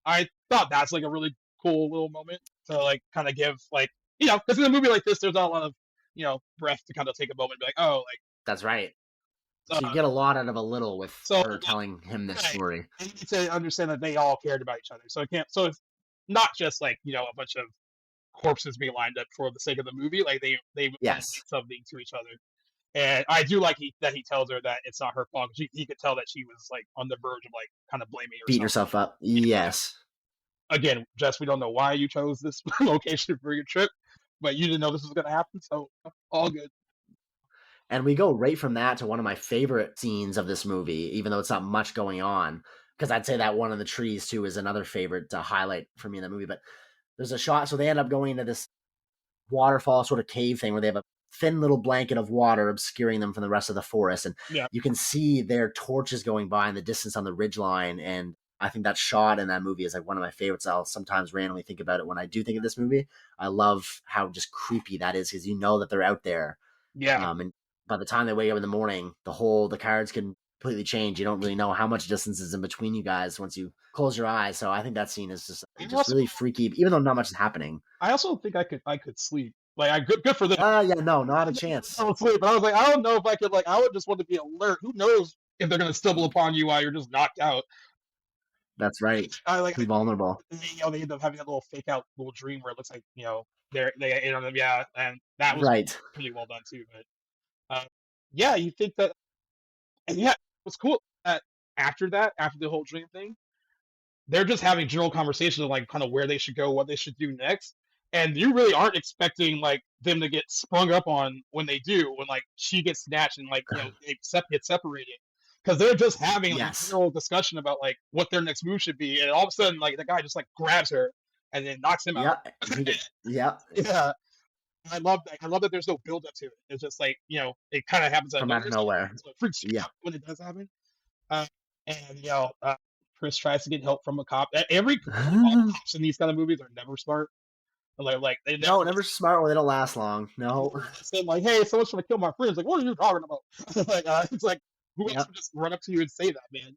I thought that's like a really cool little moment to like kind of give like, because in a movie like this, there's not a lot of breath to kind of take a moment and be like, oh, like that's right. So you get a lot out of a little with her telling him this story. And you need to understand that they all cared about each other, so it's not just like a bunch of corpses being lined up for the sake of the movie. Like they did something to each other. And I do like that he tells her that it's not her fault. He could tell that she was like on the verge of like kind of blaming herself. Beating herself up. Yes. Again, Jess, we don't know why you chose this location for your trip, but you didn't know this was going to happen, so all good. And we go right from that to one of my favorite scenes of this movie, even though it's not much going on, because I'd say that one in the trees too is another favorite highlight for me in the movie. But there's a shot, so they end up going into this waterfall sort of cave thing where they have a thin little blanket of water obscuring them from the rest of the forest, and you can see their torches going by in the distance on the ridgeline. And I think that shot in that movie is like one of my favorites. I'll sometimes randomly think about it when I do think of this movie. I love how just creepy that is because you know that they're out there. Yeah. And by the time they wake up in the morning, the cards can completely change. You don't really know how much distance is in between you guys once you close your eyes. So I think that scene is just really freaky, even though not much is happening. I also think I could sleep. Like, good for them. Yeah, no, not a chance. I don't sleep, but I was like, I don't know if I could. Like, I would just want to be alert. Who knows if they're gonna stumble upon you while you're just knocked out? That's right. Too vulnerable. They end up having a little fake out little dream where it looks like they hit on them. Yeah, and that was right. pretty well done too. But yeah, you think that, and yeah, what's cool that after the whole dream thing, they're just having general conversations of like kind of where they should go, what they should do next. And you really aren't expecting like them to get sprung up on when they do, when like she gets snatched and like they get separated, because they're just having like, a general discussion about like what their next move should be, and all of a sudden like the guy just like grabs her and then knocks him out. Yeah. I love that. I love that there's no build up to it. It's just like it kind of happens out of nowhere. So it freaks you out when it does happen. And Chris tries to get help from a cop. All cops in these kind of movies are never smart. They never smart, or they don't last long. No. Saying like, "Hey, someone's trying to kill my friends." Like, what are you talking about? It's like, who else would just run up to you and say that, man?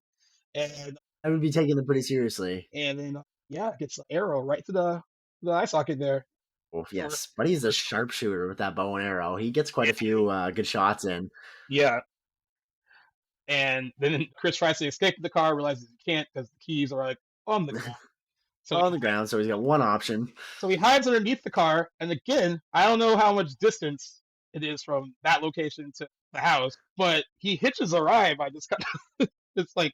And I would be taking them pretty seriously. And then gets the arrow right to the eye socket there. Oh, yes, but he's a sharpshooter with that bow and arrow. He gets quite a few good shots in. Yeah. And then Chris tries to escape the car, realizes he can't because the keys are like on the ground. So he's got one option. So he hides underneath the car, and again, I don't know how much distance it is from that location to the house, but he hitches a ride by just kind of it's like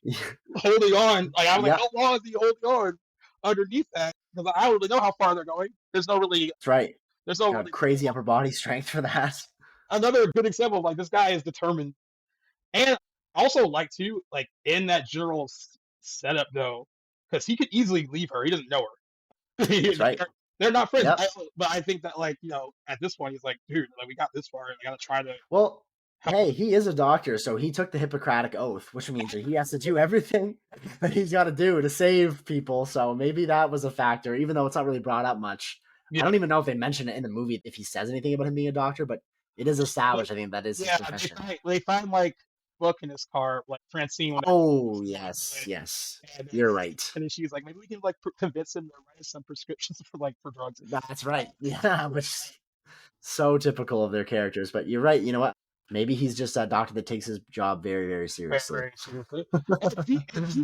holding on. Like I'm like, how long is he holding on underneath that? Because I don't really know how far they're going. There's no really. That's right. There's no really crazy upper body strength for that. Another good example of like this guy is determined, and also like too like in that general setup though. Because he could easily leave her. He doesn't know her. That's right. They're not friends. But I think that, like, at this point, he's like, dude, like, we got this far. And I got to try to. Well, hey, he is a doctor, so he took the Hippocratic Oath, which means that he has to do everything that he's got to do to save people. So maybe that was a factor, even though it's not really brought up much. Yeah. I don't even know if they mention it in the movie, if he says anything about him being a doctor, but it is established, I think, that is his profession. They find, like, book in his car, like Francine. Yes. You're right. And then she's like, maybe we can like convince him to write some prescriptions for drugs. That's right. Yeah, which is so typical of their characters. But you're right. You know what? Maybe he's just a doctor that takes his job very, very seriously. Very seriously.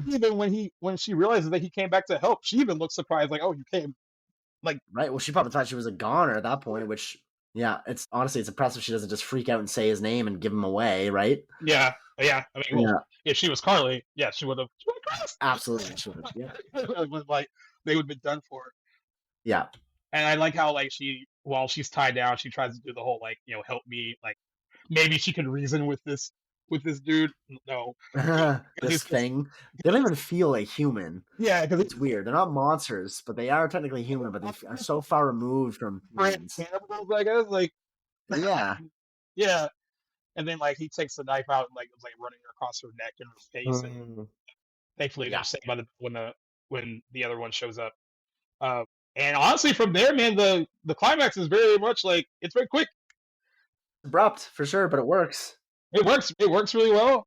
Even when she realizes that he came back to help, she even looks surprised, like, "Oh, you came." Like, right. Well, she probably thought she was a goner at that point, which. Yeah, it's impressive she doesn't just freak out and say his name and give him away, right? Yeah. I mean, if she was Carly, she would have. Absolutely, she would have. Yeah. Like they would have been done for. Yeah. And I like how like while she's tied down, she tries to do the whole like help me, like maybe she can reason with this dude. No, this thing. They don't even feel like human. Yeah, because it's weird. They're not monsters, but they are technically human. But they are so far removed from humans. Cannibals, I guess. Like, yeah. And then like he takes the knife out and like was like running across her neck and her face, and thankfully they're saved by when the other one shows up. And honestly, from there, man, the climax is very much like it's very quick, abrupt for sure, but it works. It works really well.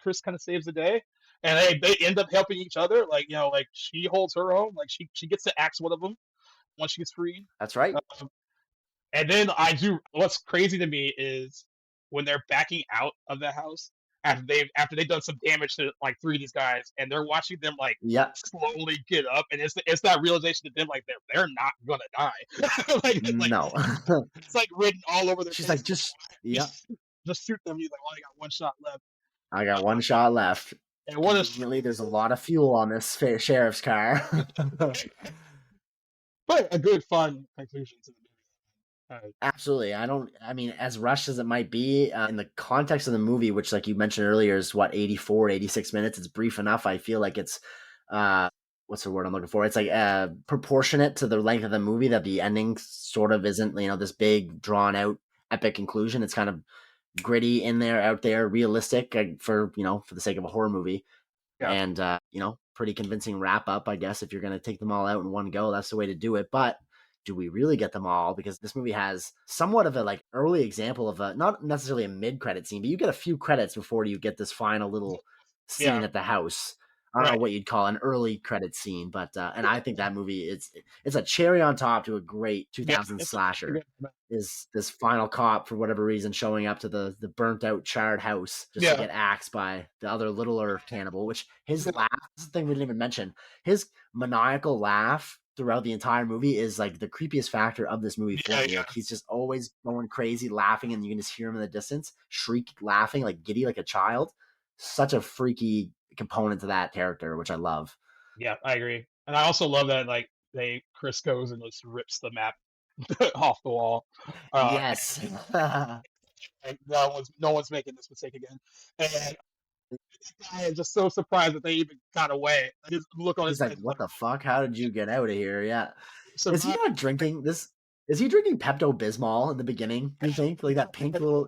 Chris kind of saves the day, and they end up helping each other. Like like she holds her own. Like she gets to axe one of them once she gets freed. That's right. And then what's crazy to me is when they're backing out of the house after they've done some damage to like 3 of these guys, and they're watching them like slowly get up, and it's that realization to them like they're not gonna die. No, it's like written all over their. She's face. like just shoot them. He's like, well, I got one shot left. I got one shot left. And what is there's a lot of fuel on this sheriff's car. But a good fun conclusion to the movie. Absolutely. I mean, as rushed as it might be, in the context of the movie, which like you mentioned earlier is 86 minutes. It's brief enough. I feel like it's, what's the word I'm looking for? It's like proportionate to the length of the movie, that the ending sort of isn't, this big drawn out epic conclusion. It's kind of gritty out there, realistic for the sake of a horror movie. And, pretty convincing wrap up, I guess. If you're going to take them all out in one go, that's the way to do it. But do we really get them all? Because this movie has somewhat of a like early example of a, not necessarily a mid-credit scene, but you get a few credits before you get this final little scene at the house. I don't know what you'd call an early credit scene, but and I think that movie it's a cherry on top to a great 2000s slasher. Is this final cop for whatever reason showing up to the burnt out charred house just to get axed by the other littler cannibal, which his laugh, this is the thing we didn't even mention, his maniacal laugh throughout the entire movie is like the creepiest factor of this movie for me. Like, he's just always going crazy laughing, and you can just hear him in the distance shriek laughing like giddy like a child. Such a freaky component to that character, which I love. Yeah, I agree. And I also love that like Chris goes and just rips the map off the wall. Yes. And no one's making this mistake again. And I am just so surprised that they even got away. His look on his He's like, face, what the fuck? How did you get out of here? Yeah. So Is he not drinking this? Is he drinking Pepto-Bismol in the beginning, do you think? Like that pink little...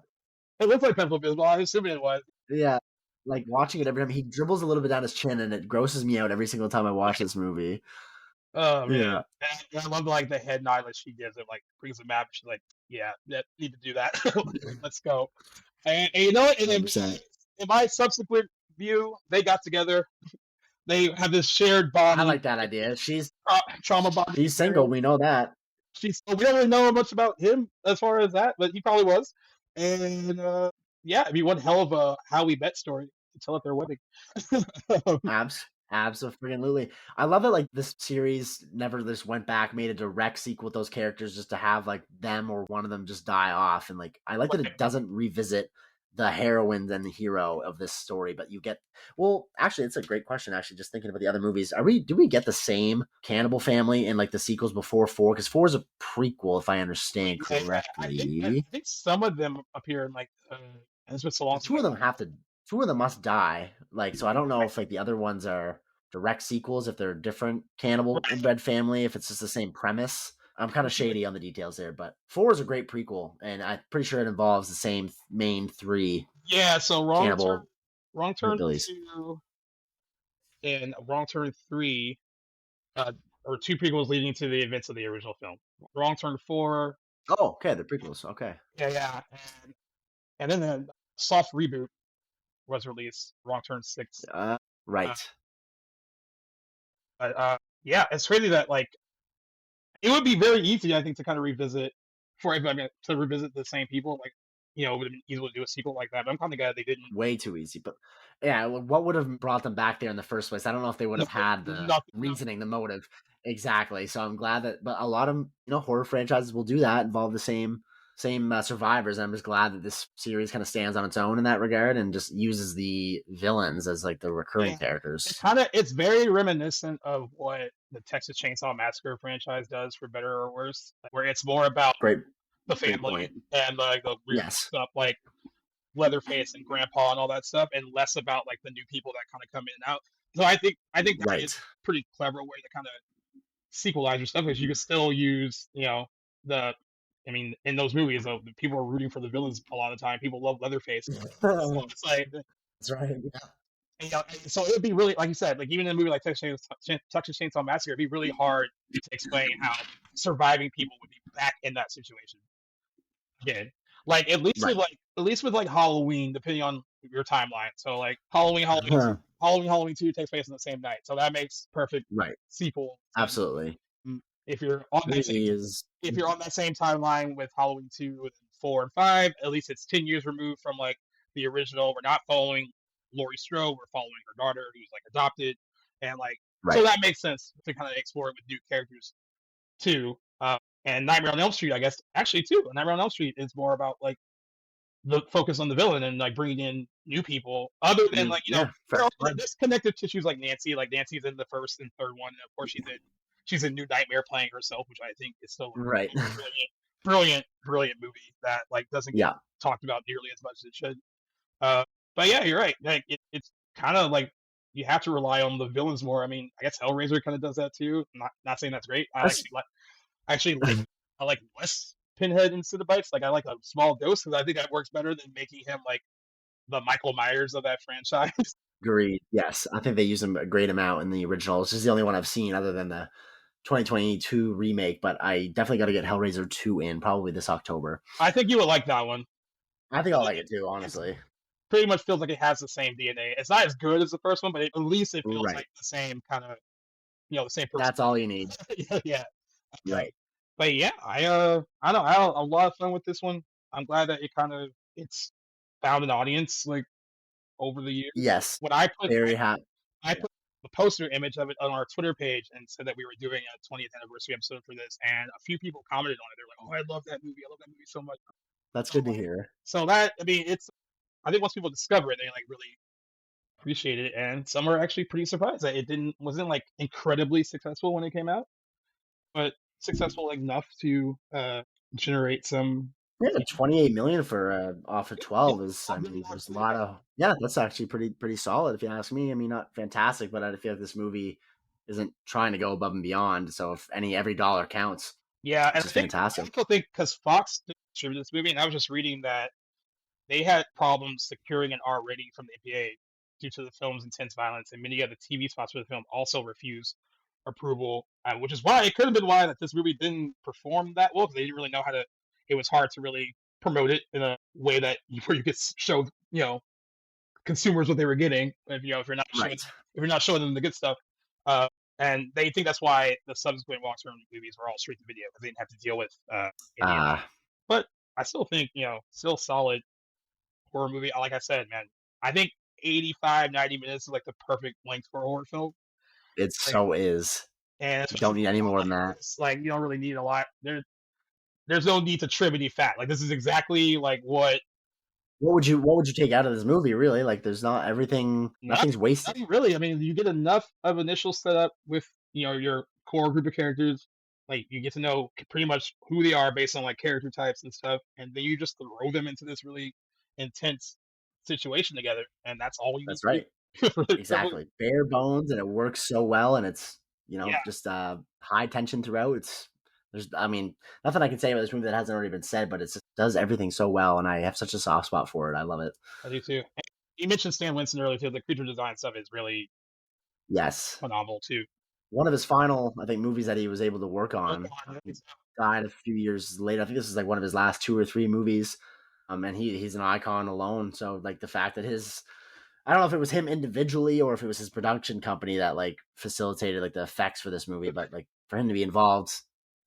It looks like Pepto-Bismol. I assume it was. Yeah. Like watching it every time, he dribbles a little bit down his chin, and it grosses me out every single time I watch this movie. Oh man, and I love like the head nod that she gives him, like brings the map. She's like, "Yeah, need to do that. Let's go." And you know what? And in my subsequent view, they got together. They have this shared bond. I like that idea. She's trauma bond. She's single. We know that. We don't really know much about him as far as that, but he probably was. And yeah, I mean, one hell of a How We Met story to tell at their wedding. Absolutely. I love it. Like this series never just went back, made a direct sequel with those characters just to have like them or one of them just die off. And like, I like that it doesn't revisit the heroines and the hero of this story, but you get, well, actually, it's a great question. Actually, just thinking about the other movies, do we get the same cannibal family in like the sequels before 4? Because 4 is a prequel, if I understand correctly. I think some of them appear in like, and it's been so long. Two of them must die. Like, so I don't know if like the other ones are direct sequels, if they're different cannibal inbred family, if it's just the same premise. I'm kind of shady on the details there, but 4 is a great prequel, and I'm pretty sure it involves the same main 3. Yeah, so Wrong Turn 2 and Wrong Turn 3 are 2 prequels leading to the events of the original film. Wrong Turn 4. Oh, okay, the prequels. Okay. Yeah, and then the soft reboot was released. Wrong Turn 6. Right. Yeah, it's crazy that like. It would be very easy, I think, to kind of revisit the same people. Like, you know, it would have been easy to do a sequel like that. But I'm kind of glad they didn't. Way too easy. But yeah, what would have brought them back there in the first place? I don't know if they would have had the reasoning, the motive. Exactly. So I'm glad that, but a lot of, horror franchises will do that, involve the same survivors. And I'm just glad that this series kind of stands on its own in that regard and just uses the villains as like the recurring characters. It's very reminiscent of what the Texas Chainsaw Massacre franchise does, for better or worse, where it's more about the family and like the real stuff, like Leatherface and Grandpa and all that stuff, and less about like the new people that kind of come in and out. So I think that is a pretty clever way to kind of sequelize your stuff, because you can still use, in those movies, the people are rooting for the villains a lot of the time. People love Leatherface. So it's like, that's right. Yeah. And, so it would be really, like you said, like even in a movie like Texas Chainsaw Massacre, it'd be really hard to explain how surviving people would be back in that situation again. Like at least with Halloween, depending on your timeline. So like Halloween 2 takes place on the same night, so that makes perfect sequel. Absolutely. If you're on that same timeline with Halloween 2 and 4 and 5, at least it's 10 years removed from like the original. We're not following Laurie Strode, we're following her daughter, who's like adopted, and like so that makes sense to kind of explore it with new characters too. And Nightmare on Elm Street, I guess, actually too. Nightmare on Elm Street is more about like the focus on the villain and like bringing in new people, other than like there's connective tissues like Nancy. Like Nancy's in the first and third one, and of course she's in New Nightmare playing herself, which I think is still a brilliant movie that like doesn't get talked about nearly as much as it should. But yeah, you're right. Like it's kind of like you have to rely on the villains more. I mean, I guess Hellraiser kind of does that too. Not saying that's great. I like less Pinhead and Cenobites. Like I like a small dose, because I think that works better than making him like the Michael Myers of that franchise. Agreed. Yes, I think they use them a great amount in the original. This is the only one I've seen other than the 2022 remake, but I definitely got to get Hellraiser 2 in probably this October. I think you would like that one. I think I'll like it too, honestly. Pretty much feels like it has the same DNA. It's not as good as the first one, but at least it feels Right. like the same kind of, the same person. That's all you need. Yeah. Right. But yeah, I don't know. I had a lot of fun with this one. I'm glad that it's found an audience like over the years. Yes. When I put Very happy. I put the poster image of it on our Twitter page and said that we were doing a 20th anniversary episode for this, and a few people commented on it. They're like, "Oh, I love that movie. I love that movie so much." That's good to hear. So that, I mean, I think once people discover it, they like really appreciate it, and some are actually pretty surprised that it wasn't like incredibly successful when it came out, but successful enough to generate some. Yeah, 28 million for off of 12 is, I mean, there's a lot of, yeah, that's actually pretty solid if you ask me. I mean, not fantastic, but I feel like this movie isn't trying to go above and beyond. So if every dollar counts, Yeah, and it's fantastic. I also think because Fox distributed this movie, and I was just reading that they had problems securing an R rating from the APA due to the film's intense violence, and many of the TV spots for the film also refused approval, which is why it could have been why that this movie didn't perform that well, because they didn't really know how to. It was hard to really promote it in a way where you could show consumers what they were getting. If you're not showing, Right. if you're not showing them the good stuff, and they think that's why the subsequent long-term movies were all straight to video because they didn't have to deal with any of that. But I still think still solid horror movie. Like I said, man, I think 90 minutes is like the perfect length for a horror film. It so is. And you don't need any more than that. It's like you don't really need a lot. There's no need to trim any fat. Like this is exactly like what would you take out of this movie, really? Like there's not nothing's wasted. Nothing really. I mean, you get enough of initial setup with your core group of characters. Like you get to know pretty much who they are based on like character types and stuff, and then you just throw them into this really intense situation together, and that's all you. That's right. Exactly. Bare bones, and it works so well, and it's just high tension throughout. I mean, nothing I can say about this movie that hasn't already been said, but it just does everything so well, and I have such a soft spot for it. I love it. I do too. And you mentioned Stan Winston earlier too. The creature design stuff is really phenomenal too. One of his final, I think, movies that he was able to work on. He died a few years later. I think this is like one of his last 2 or 3 movies. And he's an icon alone. So like the fact that I don't know if it was him individually or if it was his production company that like facilitated like the effects for this movie, but like for him to be involved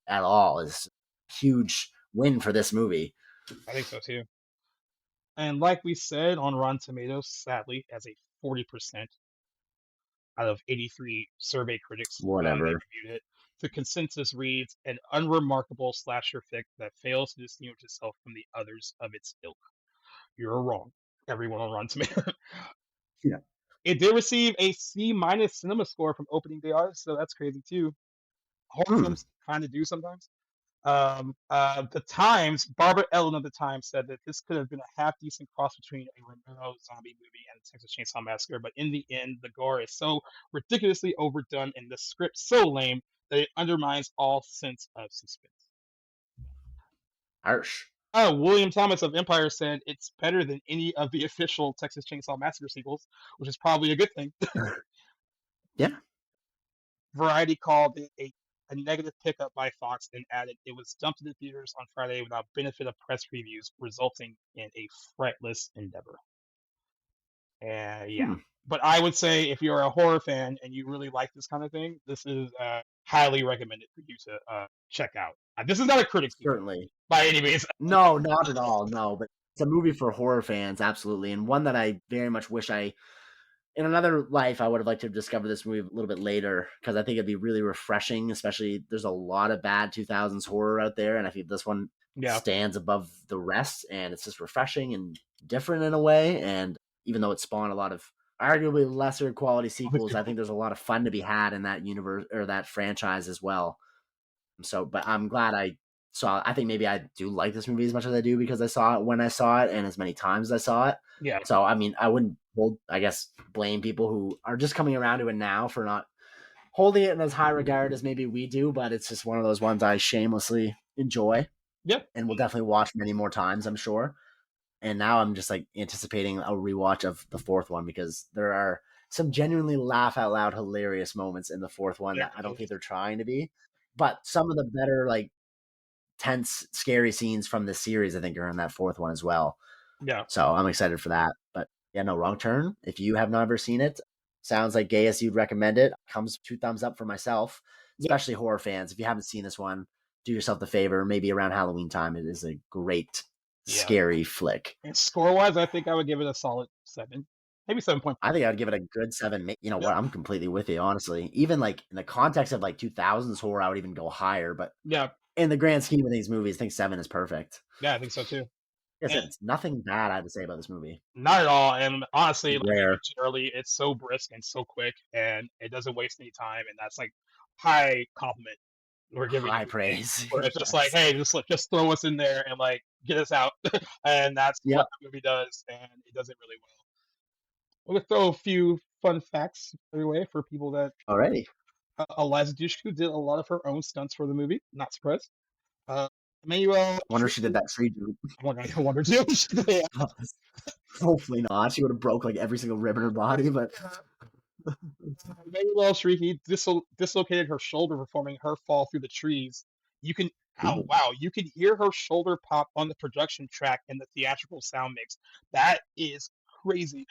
at all is a huge win for this movie. I think so too. And like we said, on Rotten Tomatoes, sadly, as a 40% out of 83 survey critics reviewed it, the consensus reads an unremarkable slasher flick that fails to distinguish itself from the others of its ilk. You're wrong, everyone on Rotten Tomatoes. Yeah. It did receive a C- cinema score from opening day artists, so that's crazy too. Horror films kind of do sometimes. The Times, Barbara Ellen of the Times said that this could have been a half-decent cross between a Romero zombie movie and the Texas Chainsaw Massacre, but in the end, the gore is so ridiculously overdone and the script so lame that it undermines all sense of suspense. Harsh. William Thomas of Empire said it's better than any of the official Texas Chainsaw Massacre sequels, which is probably a good thing. Yeah. Variety called it a negative pickup by Fox and added it was dumped into theaters on Friday without benefit of press previews, resulting in a fretless endeavor. Yeah. But I would say if you're a horror fan and you really like this kind of thing, this is highly recommended for you to check out. This is not a critic, certainly, by any means. No, not at all. No, but it's a movie for horror fans, absolutely, and one that I very much wish in another life I would have liked to have discovered this movie a little bit later, because I think it'd be really refreshing. Especially, there's a lot of bad 2000s horror out there, and I think this one stands above the rest, and it's just refreshing and different in a way. And even though it spawned a lot of arguably lesser quality sequels, I think there's a lot of fun to be had in that universe or that franchise as well. So, but I'm glad I think maybe I do like this movie as much as I do because I saw it when I saw it and as many times as I saw it. Yeah. So, I mean, I wouldn't blame people who are just coming around to it now for not holding it in as high regard as maybe we do, but it's just one of those ones I shamelessly enjoy. Yep. And we'll definitely watch many more times, I'm sure. and now I'm just like anticipating a rewatch of the fourth one because there are some genuinely laugh out loud hilarious moments in the fourth one that I don't think they're trying to be, but some of the better like tense, scary scenes from this series I think are in that fourth one as well. Yeah. So I'm excited for that. But yeah, no, Wrong Turn. If you have never seen it, sounds like Gaius, you'd recommend it. Comes 2 thumbs up for myself, especially horror fans. If you haven't seen this one, do yourself the favor. Maybe around Halloween time. It is a great, scary flick. And score-wise, I think I would give it a solid 7. Maybe 7.5. I think I'd give it a good 7. You know what? I'm completely with you, honestly. Even like in the context of like 2000s horror, I would even go higher. But in the grand scheme of these movies, I think 7 is perfect. Yeah, I think so too. It's nothing bad I have to say about this movie. Not at all. And honestly, like I mentioned early, it's so brisk and so quick, and it doesn't waste any time. And that's like high compliment we're giving. High praise. Where it's just like, hey, just throw us in there and like get us out, and that's what the movie does, and it does it really well. I'm gonna throw a few fun facts your way for people that. Alrighty. Eliza Dushku did a lot of her own stunts for the movie. Not surprised. Emmanuelle. Wonder if she did that tree jump. I wonder too. Hopefully not. She would have broke like every single rib in her body, but. Emmanuelle Chriqui dislocated her shoulder performing her fall through the trees. You can you can hear her shoulder pop on the production track in the theatrical sound mix. That is crazy.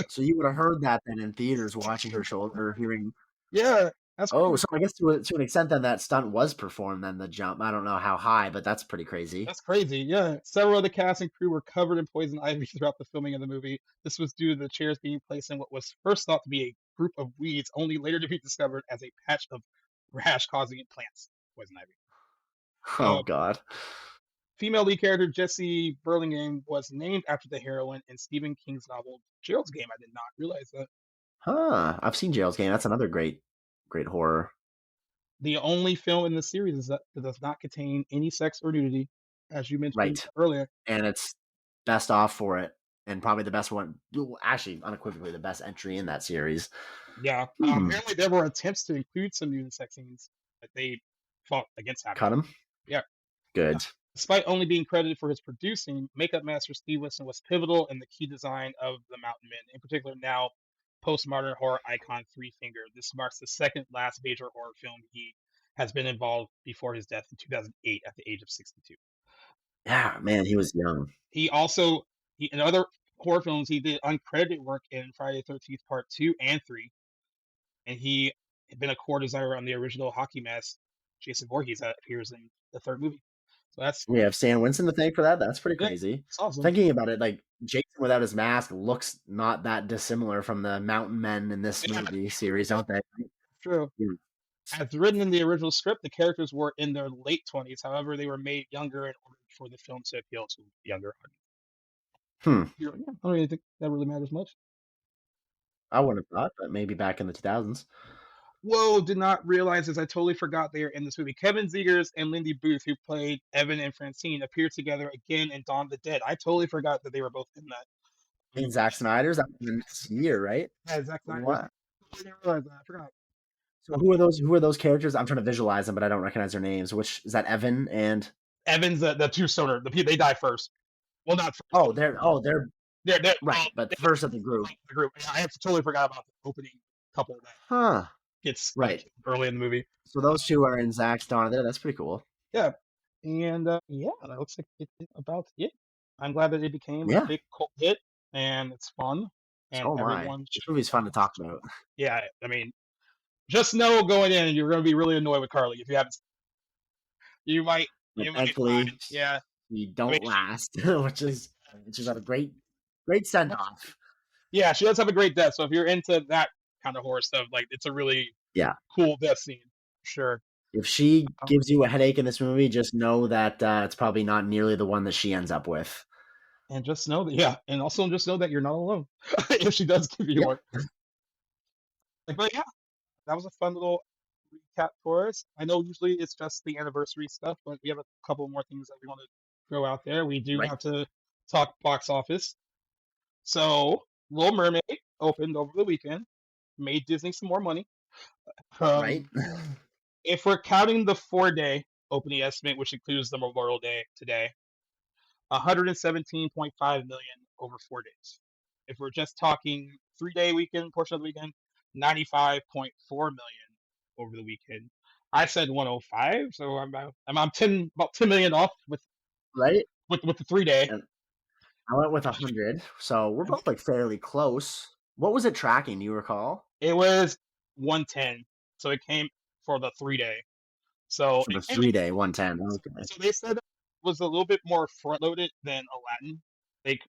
So you would have heard that then in theaters, watching her shoulder, hearing. Yeah. That's so I guess to an extent then that stunt was performed then, the jump. I don't know how high, but that's pretty crazy. That's crazy, yeah. Several of the cast and crew were covered in poison ivy throughout the filming of the movie. This was due to the chairs being placed in what was first thought to be a group of weeds, only later to be discovered as a patch of rash-causing plants. Poison ivy. Oh, God. Female lead character Jessie Burlingame was named after the heroine in Stephen King's novel Gerald's Game. I did not realize that. I've seen Gerald's Game. That's another great horror. The only film in the series that does not contain any sex or nudity, as you mentioned earlier. And it's best off for it, and probably the best one. Actually, unequivocally, the best entry in that series. Yeah. Apparently, there were attempts to include some nudity sex scenes, but they fought against that. Cut them? Yeah. Good. Despite only being credited for his producing, makeup master Steve Wilson was pivotal in the key design of the Mountain Men, in particular now postmodern horror icon Three Finger. This marks the second last major horror film he has been involved before his death in 2008 at the age of 62. Yeah, man, he was young. He also, in other horror films, he did uncredited work in Friday the 13th Part 2 and 3. And he had been a core designer on the original hockey mask, Jason Voorhees, that appears in the third movie. So we have Stan Winston to thank for that. That's pretty crazy. That's awesome. Thinking about it, like Jason without his mask looks not that dissimilar from the Mountain Men in this movie series, don't they? True. Yeah. As written in the original script, the characters were in their late 20s. However, they were made younger in order for the film to appeal to younger audience. Yeah, I don't really think that really matters much. I wouldn't have thought, but maybe back in the 2000s. Whoa, did not realize this. I totally forgot they are in this movie. Kevin Zegers and Lindy Booth, who played Evan and Francine, appeared together again in Dawn of the Dead. I totally forgot that they were both in that. In Zack Snyder's, that was this year, right? Yeah, Zack Snyder's. I didn't realize that. I forgot. So who are those characters? I'm trying to visualize them, but I don't recognize their names. Which is that? Evan and Evan's the two stoner. They die first. Well, not first. They're right, but the first of the group. I have totally forgot about the opening couple that gets right early in the movie. So those two are in Zack's Dawn of the Dead. That's pretty cool. Yeah, and that looks like it's about it. I'm glad that it became a big cult hit, and it's fun. And this movie's fun to talk about. Yeah, I mean, just know going in, you're going to be really annoyed with Carly if you haven't. You might. Thankfully, you don't last, which is a great send off. Yeah, she does have a great death. So if you're into that kind of horror stuff, like it's a really cool death scene. Sure. If she gives you a headache in this movie, just know that it's probably not nearly the one that she ends up with. And just know that, and also just know that you're not alone if she does give you one. But that was a fun little recap for us. I know usually it's just the anniversary stuff, but we have a couple more things that we want to throw out there. We do have to talk box office. So, Little Mermaid opened over the weekend, made Disney some more money. If we're counting the 4-day opening estimate, which includes the Memorial Day today, $117.5 million over 4 days. If we're just talking 3-day weekend portion of the weekend, $95.4 million over the weekend. I said 105, so I'm about 10 million off Right? with the 3-day. And I went with 100, so we're both like fairly close. What was it tracking? Do you recall? It was 110, so it came for the 3-day. So For the 3-day, 110. Okay. So they said it was a little bit more front loaded than Aladdin.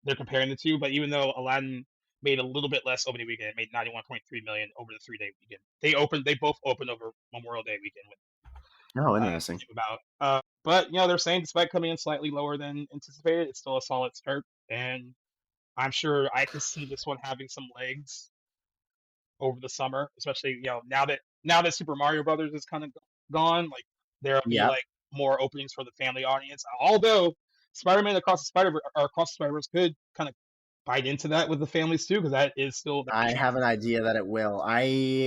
They're comparing the two, but even though Aladdin made a little bit less opening weekend, it made 91.3 million over the 3-day weekend. They both opened over Memorial Day weekend with Oh, interesting. but they're saying despite coming in slightly lower than anticipated, it's still a solid start, and I'm sure I can see this one having some legs over the summer, especially now that Super Mario Brothers is kind of gone, like there'll be like more openings for the family audience. Although Spider-Man Across the Spider-Verse could kind of bite into that with the families too, because that is still. I have an idea that it will. I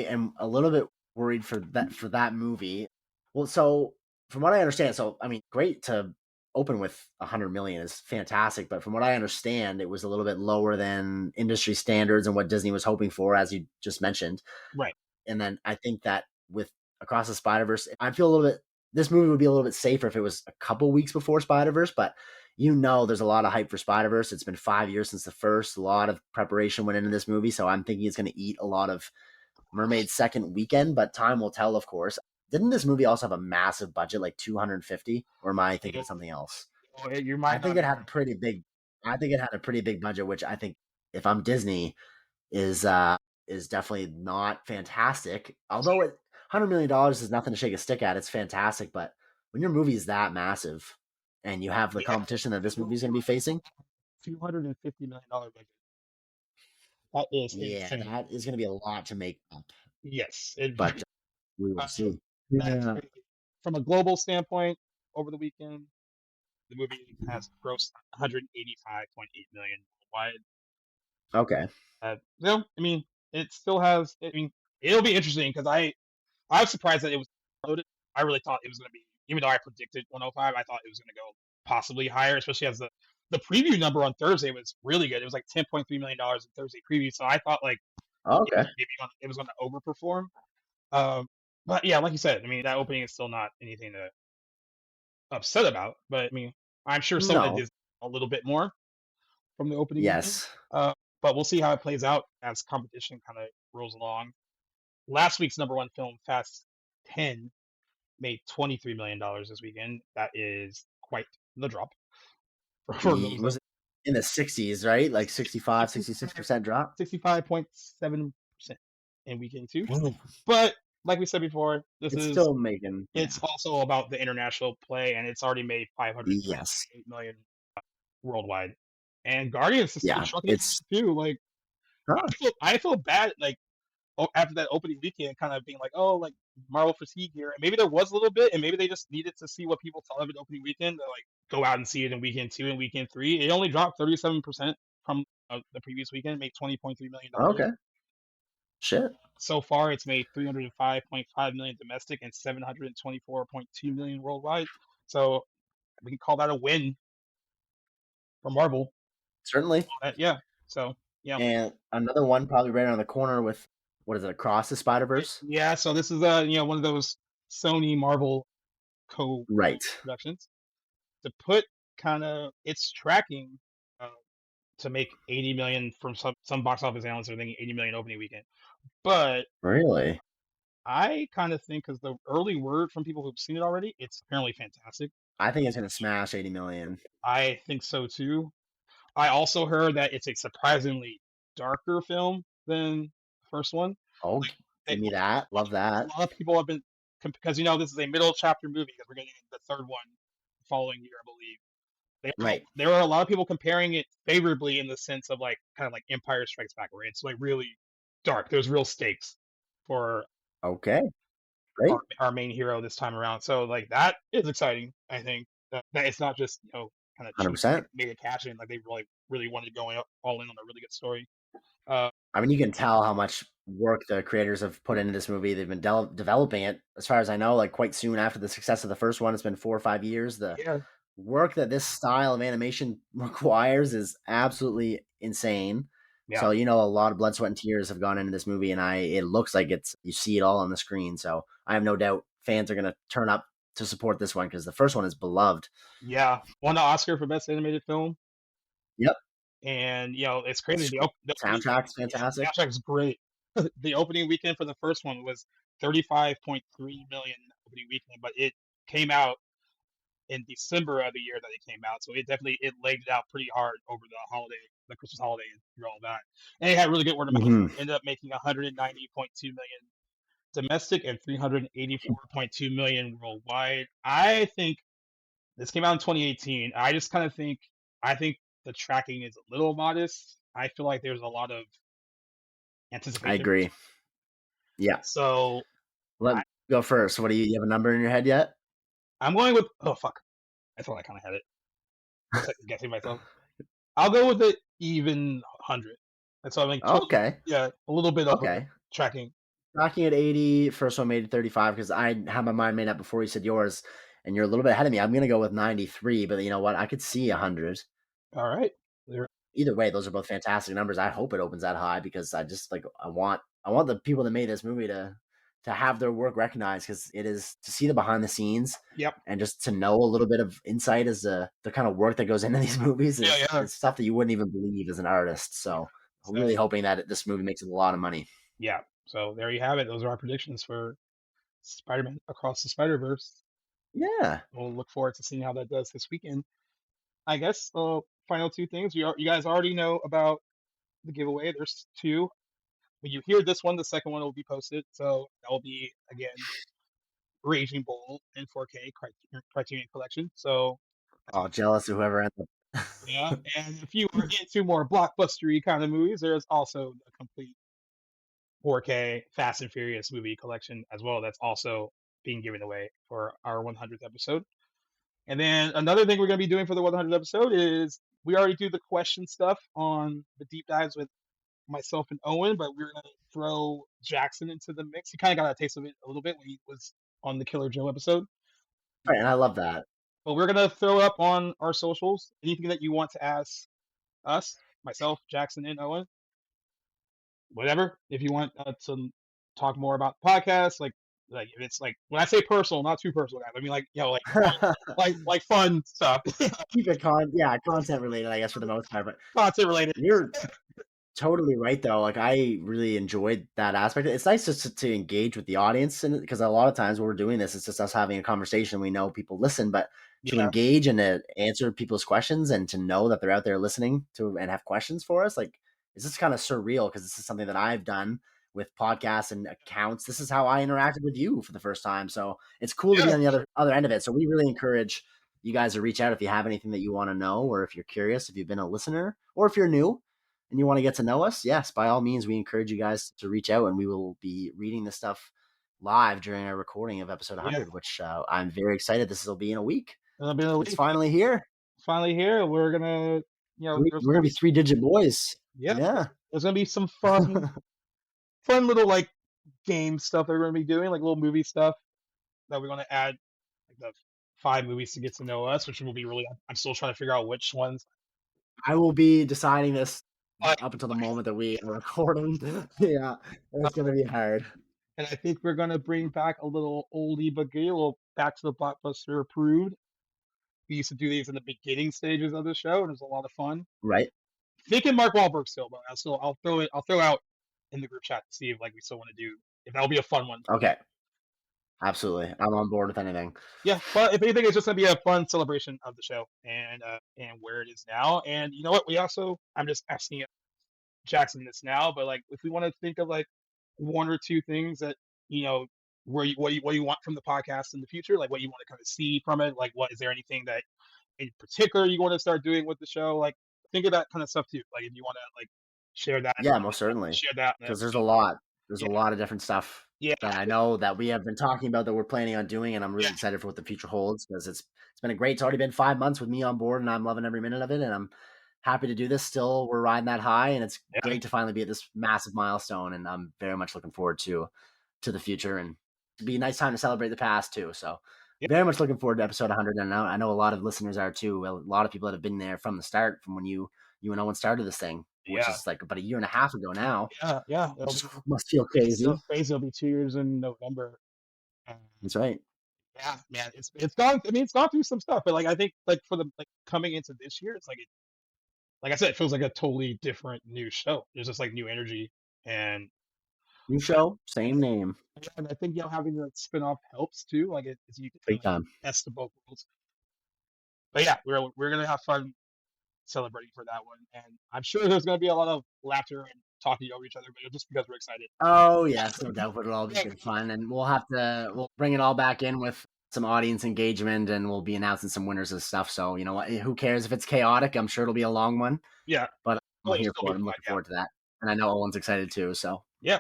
am a little bit worried for that movie. Well, so from what I understand, so I mean, great to open with 100 million is fantastic, but from what I understand, it was a little bit lower than industry standards and what Disney was hoping for, as you just mentioned. Right. And then I think that with Across the Spider-Verse, I feel a little bit. This movie would be a little bit safer if it was a couple weeks before Spider-Verse, but there's a lot of hype for Spider-Verse. It's been 5 years since the first. A lot of preparation went into this movie, so I'm thinking it's going to eat a lot of Mermaid's second weekend, but time will tell, of course. Didn't this movie also have a massive budget, like 250, or am I thinking of something else? I think it had a pretty big budget, which I think if I'm Disney is definitely not fantastic. Although $100 million is nothing to shake a stick at. It's fantastic, but when your movie is that massive and you have the competition that this movie is going to be facing, $250 million budget. That is insane. That is going to be a lot to make up. Yes, but we will see. From a global standpoint, over the weekend, the movie has grossed 185.8 million worldwide. Okay. I mean, it still has. I mean, it'll be interesting because I was surprised that it was loaded. I really thought it was going to be, even though I predicted 105, I thought it was going to go possibly higher, especially as the preview number on Thursday was really good. It was like $10.3 million in Thursday preview, so I thought like it was going to overperform. But yeah, like you said, I mean, that opening is still not anything to upset about. But I mean, I'm sure someone did a little bit more from the opening. Yes. But we'll see how it plays out as competition kind of rolls along. Last week's number one film, Fast 10, made $23 million this weekend. That is quite the drop. Was it in the 60s, right? Like 65, 66% drop? 65.7% in weekend two. But like we said before, it's still making. It's also about the international play, and it's already made $508 million worldwide. And Guardians is still chucking it too. Like, I feel bad. Like after that opening weekend, kind of being like, oh, like Marvel fatigue here. And maybe there was a little bit, and maybe they just needed to see what people thought of it opening weekend to like go out and see it in weekend 2 and weekend 3. It only dropped 37% from the previous weekend, made $20.3 million. Okay. Shit. So far, it's made $305.5 million domestic and $724.2 million worldwide. So we can call that a win for Marvel. Certainly. So yeah. And another one probably right around the corner with, what is it, Across the Spider-Verse? Yeah. So this is one of those Sony Marvel co-productions. To put kind of its tracking to make 80 million from some box office analysts are thinking 80 million opening weekend. But really, I kind of think, because the early word from people who've seen it already, it's apparently fantastic. I think it's going to smash 80 million. I think so too. I also heard that it's a surprisingly darker film than the first one. Oh, give me that. Love that. A lot of people have been, because this is a middle chapter movie, because we're getting the third one the following year, I believe. There are a lot of people comparing it favorably in the sense of like kind of like Empire Strikes Back, where it's like really dark. There's real stakes for our main hero this time around. So like that is exciting. I think that it's not just kind of 100% made a cash in. Like they really wanted to go all in on a really good story. I mean, you can tell how much work the creators have put into this movie. They've been developing it, as far as I know, like quite soon after the success of the first one. It's been 4 or 5 years. The work that this style of animation requires is absolutely insane. Yeah. So, you know, a lot of blood, sweat, and tears have gone into this movie, and it looks like you see it all on the screen. So I have no doubt fans are going to turn up to support this one because the first one is beloved. Yeah. Won the Oscar for Best Animated Film. Yep. And, you know, it's crazy. The Soundtrack's fantastic. soundtrack's great. The opening weekend for the first one was 35.3 million opening weekend, but it came out in December of the year that it came out. So it laid it out pretty hard over the Christmas holiday and through all that. And it had really good word of mouth. Mhm. Ended up making 190.2 million domestic and 384.2 million worldwide. I think this came out in 2018. I think the tracking is a little modest. I feel like there's a lot of I anticipation. agree. Yeah. So Let me go first. What do you have a number in your head yet? I'm going with, oh fuck, I thought I kind of had it. I'm second guessing myself. I'll go with the even 100. And so I'm like, Okay. yeah, a little bit over Okay. tracking. Tracking at 80, first one made at 35 because I had my mind made up before you said yours, and you're a little bit ahead of me. I'm going to go with 93, but you know what? I could see 100. All right. Either way, those are both fantastic numbers. I hope it opens that high because I want the people that made this movie to have their work recognized because it is to see the behind the scenes. Yep. And just to know a little bit of insight as the kind of work that goes into these movies is it's stuff that you wouldn't even believe as an artist. So I'm really hoping that this movie makes a lot of money. Yeah. So there you have it. Those are our predictions for Spider-Man Across the Spider-Verse. Yeah. We'll look forward to seeing how that does this weekend. I guess final two things. You guys already know about the giveaway. There's two. When you hear this one, the second one will be posted. So that will be, again, Raging Bull in 4K Criterion Collection. So Jealous of whoever ends up. yeah, and if you are into more blockbustery kind of movies, there's also a complete 4K Fast and Furious movie collection as well. That's also being given away for our 100th episode. And then another thing we're going to be doing for the 100th episode is we already do the question stuff on the deep dives with myself and Owen, but we're going to throw Jackson into the mix. He kind of got a taste of it a little bit when he was on the Killer Joe episode. Right, and I love that. But we're going to throw up on our socials anything that you want to ask us, myself, Jackson, and Owen. Whatever. If you want to talk more about the podcast, like if it's like when I say personal, not too personal, guys. I mean like like fun stuff. Keep it content related, I guess, for the most part. But content related. You're totally right, though. Like I really enjoyed that aspect. It's nice just to engage with the audience, and because a lot of times when we're doing this, it's just us having a conversation. We know people listen, but to engage and to answer people's questions and to know that they're out there listening to and have questions for us, like it's just kind of surreal because this is something that I've done with podcasts and accounts. This is how I interacted with you for the first time. So it's cool to be on the other end of it. So we really encourage you guys to reach out if you have anything that you want to know, or if you're curious, if you've been a listener, or if you're new and you want to get to know us. Yes, by all means, we encourage you guys to reach out, and we will be reading this stuff live during our recording of episode 100, which I'm very excited. This will be in a week. It's finally here. Finally here. We're gonna, we're gonna be 3-digit boys. Yeah. There's gonna be some fun little like game stuff that we're gonna be doing, like little movie stuff that we're gonna add, like the 5 movies to get to know us, which will be really. I'm still trying to figure out which ones. I will be deciding this up until the moment that we are recording. Yeah, it's gonna be hard. And I think we're gonna bring back a little oldie but goodie, a little back to the blockbuster approved. We used to do these in the beginning stages of the show, and it was a lot of fun. Right. Thinking Mark Wahlberg still, but I'll throw out in the group chat to see if we still want to do if that'll be a fun one. Okay. Absolutely, I'm on board with anything. Yeah, but if anything, it's just gonna be a fun celebration of the show and where it is now. And you know what? I'm just asking Jackson this now, but like if we want to think of like 1 or 2 things that what you want from the podcast in the future, like what you want to kind of see from it, like is there anything that in particular you want to start doing with the show? Like think of that kind of stuff too. Like if you want to like share that. Yeah, most certainly. Share that because there's a lot. There's a lot of different stuff that I know that we have been talking about that we're planning on doing, and I'm really excited for what the future holds because it's already been 5 months with me on board, and I'm loving every minute of it, and I'm happy to do this. Still, we're riding that high, and it's great to finally be at this massive milestone, and I'm very much looking forward to the future, and it'd be a nice time to celebrate the past too. So very much looking forward to episode 100. And I know a lot of listeners are too. A lot of people that have been there from the start, from when you and Owen started this thing, which is like about a year and a half ago now. Yeah. Must feel crazy. Still crazy. It'll be 2 years in November. That's right. Yeah, man, it's gone. I mean, it's gone through some stuff, but like I think like for the like coming into this year, it's like I said, it feels like a totally different new show. There's just like new energy, and New show, same name. I think having the spin-off helps too. Like it's you can Big kind of time. test the both worlds. But yeah, we're gonna have fun celebrating for that one, and I'm sure there's gonna be a lot of laughter and talking over each other, but just because we're excited. Oh yes, no doubt. It'll all be good fun, and we'll bring it all back in with some audience engagement, and we'll be announcing some winners and stuff. So you know what? Who cares if it's chaotic? I'm sure it'll be a long one. Yeah, but I'm here still for it. be I'm fun, looking forward to that, and I know Owen's excited too. So yeah,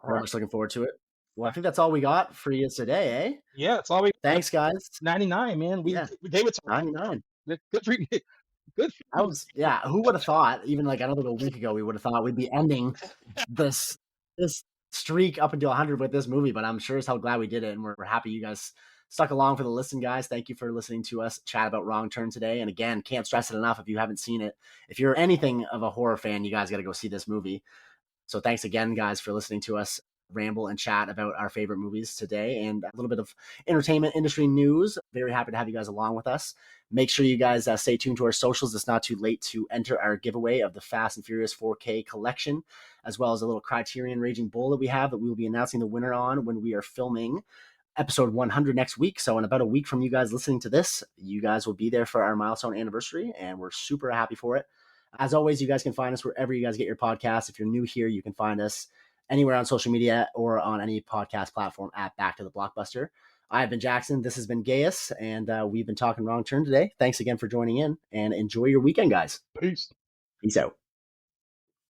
very much looking forward to it. Well, I think that's all we got for you today, eh? Yeah, it's all we. Thanks, guys. 99, man. We gave it to 99. Good for you. Good. That was Who would have thought? Even like I don't think a week ago we would have thought we'd be ending this streak up until 100 with this movie. But I'm sure as hell glad we did it, and we're happy you guys stuck along for the listen, guys. Thank you for listening to us chat about Wrong Turn today. And again, can't stress it enough if you haven't seen it. If you're anything of a horror fan, you guys got to go see this movie. So thanks again, guys, for listening to us ramble and chat about our favorite movies today and a little bit of entertainment industry news. Very happy to have you guys along with us. Make sure you guys stay tuned to our socials. It's not too late to enter our giveaway of the Fast and Furious 4K collection, as well as a little Criterion Raging Bull that we have that we will be announcing the winner on when we are filming episode 100 next week. So in about a week from you guys listening to this, you guys will be there for our milestone anniversary, and we're super happy for it. As always, you guys can find us wherever you guys get your podcasts. If you're new here, you can find us anywhere on social media or on any podcast platform at Back to the Blockbuster. I've been Jackson. This has been Gaius, and we've been talking Wrong Turn today. Thanks again for joining in, and enjoy your weekend, guys. Peace. Peace out.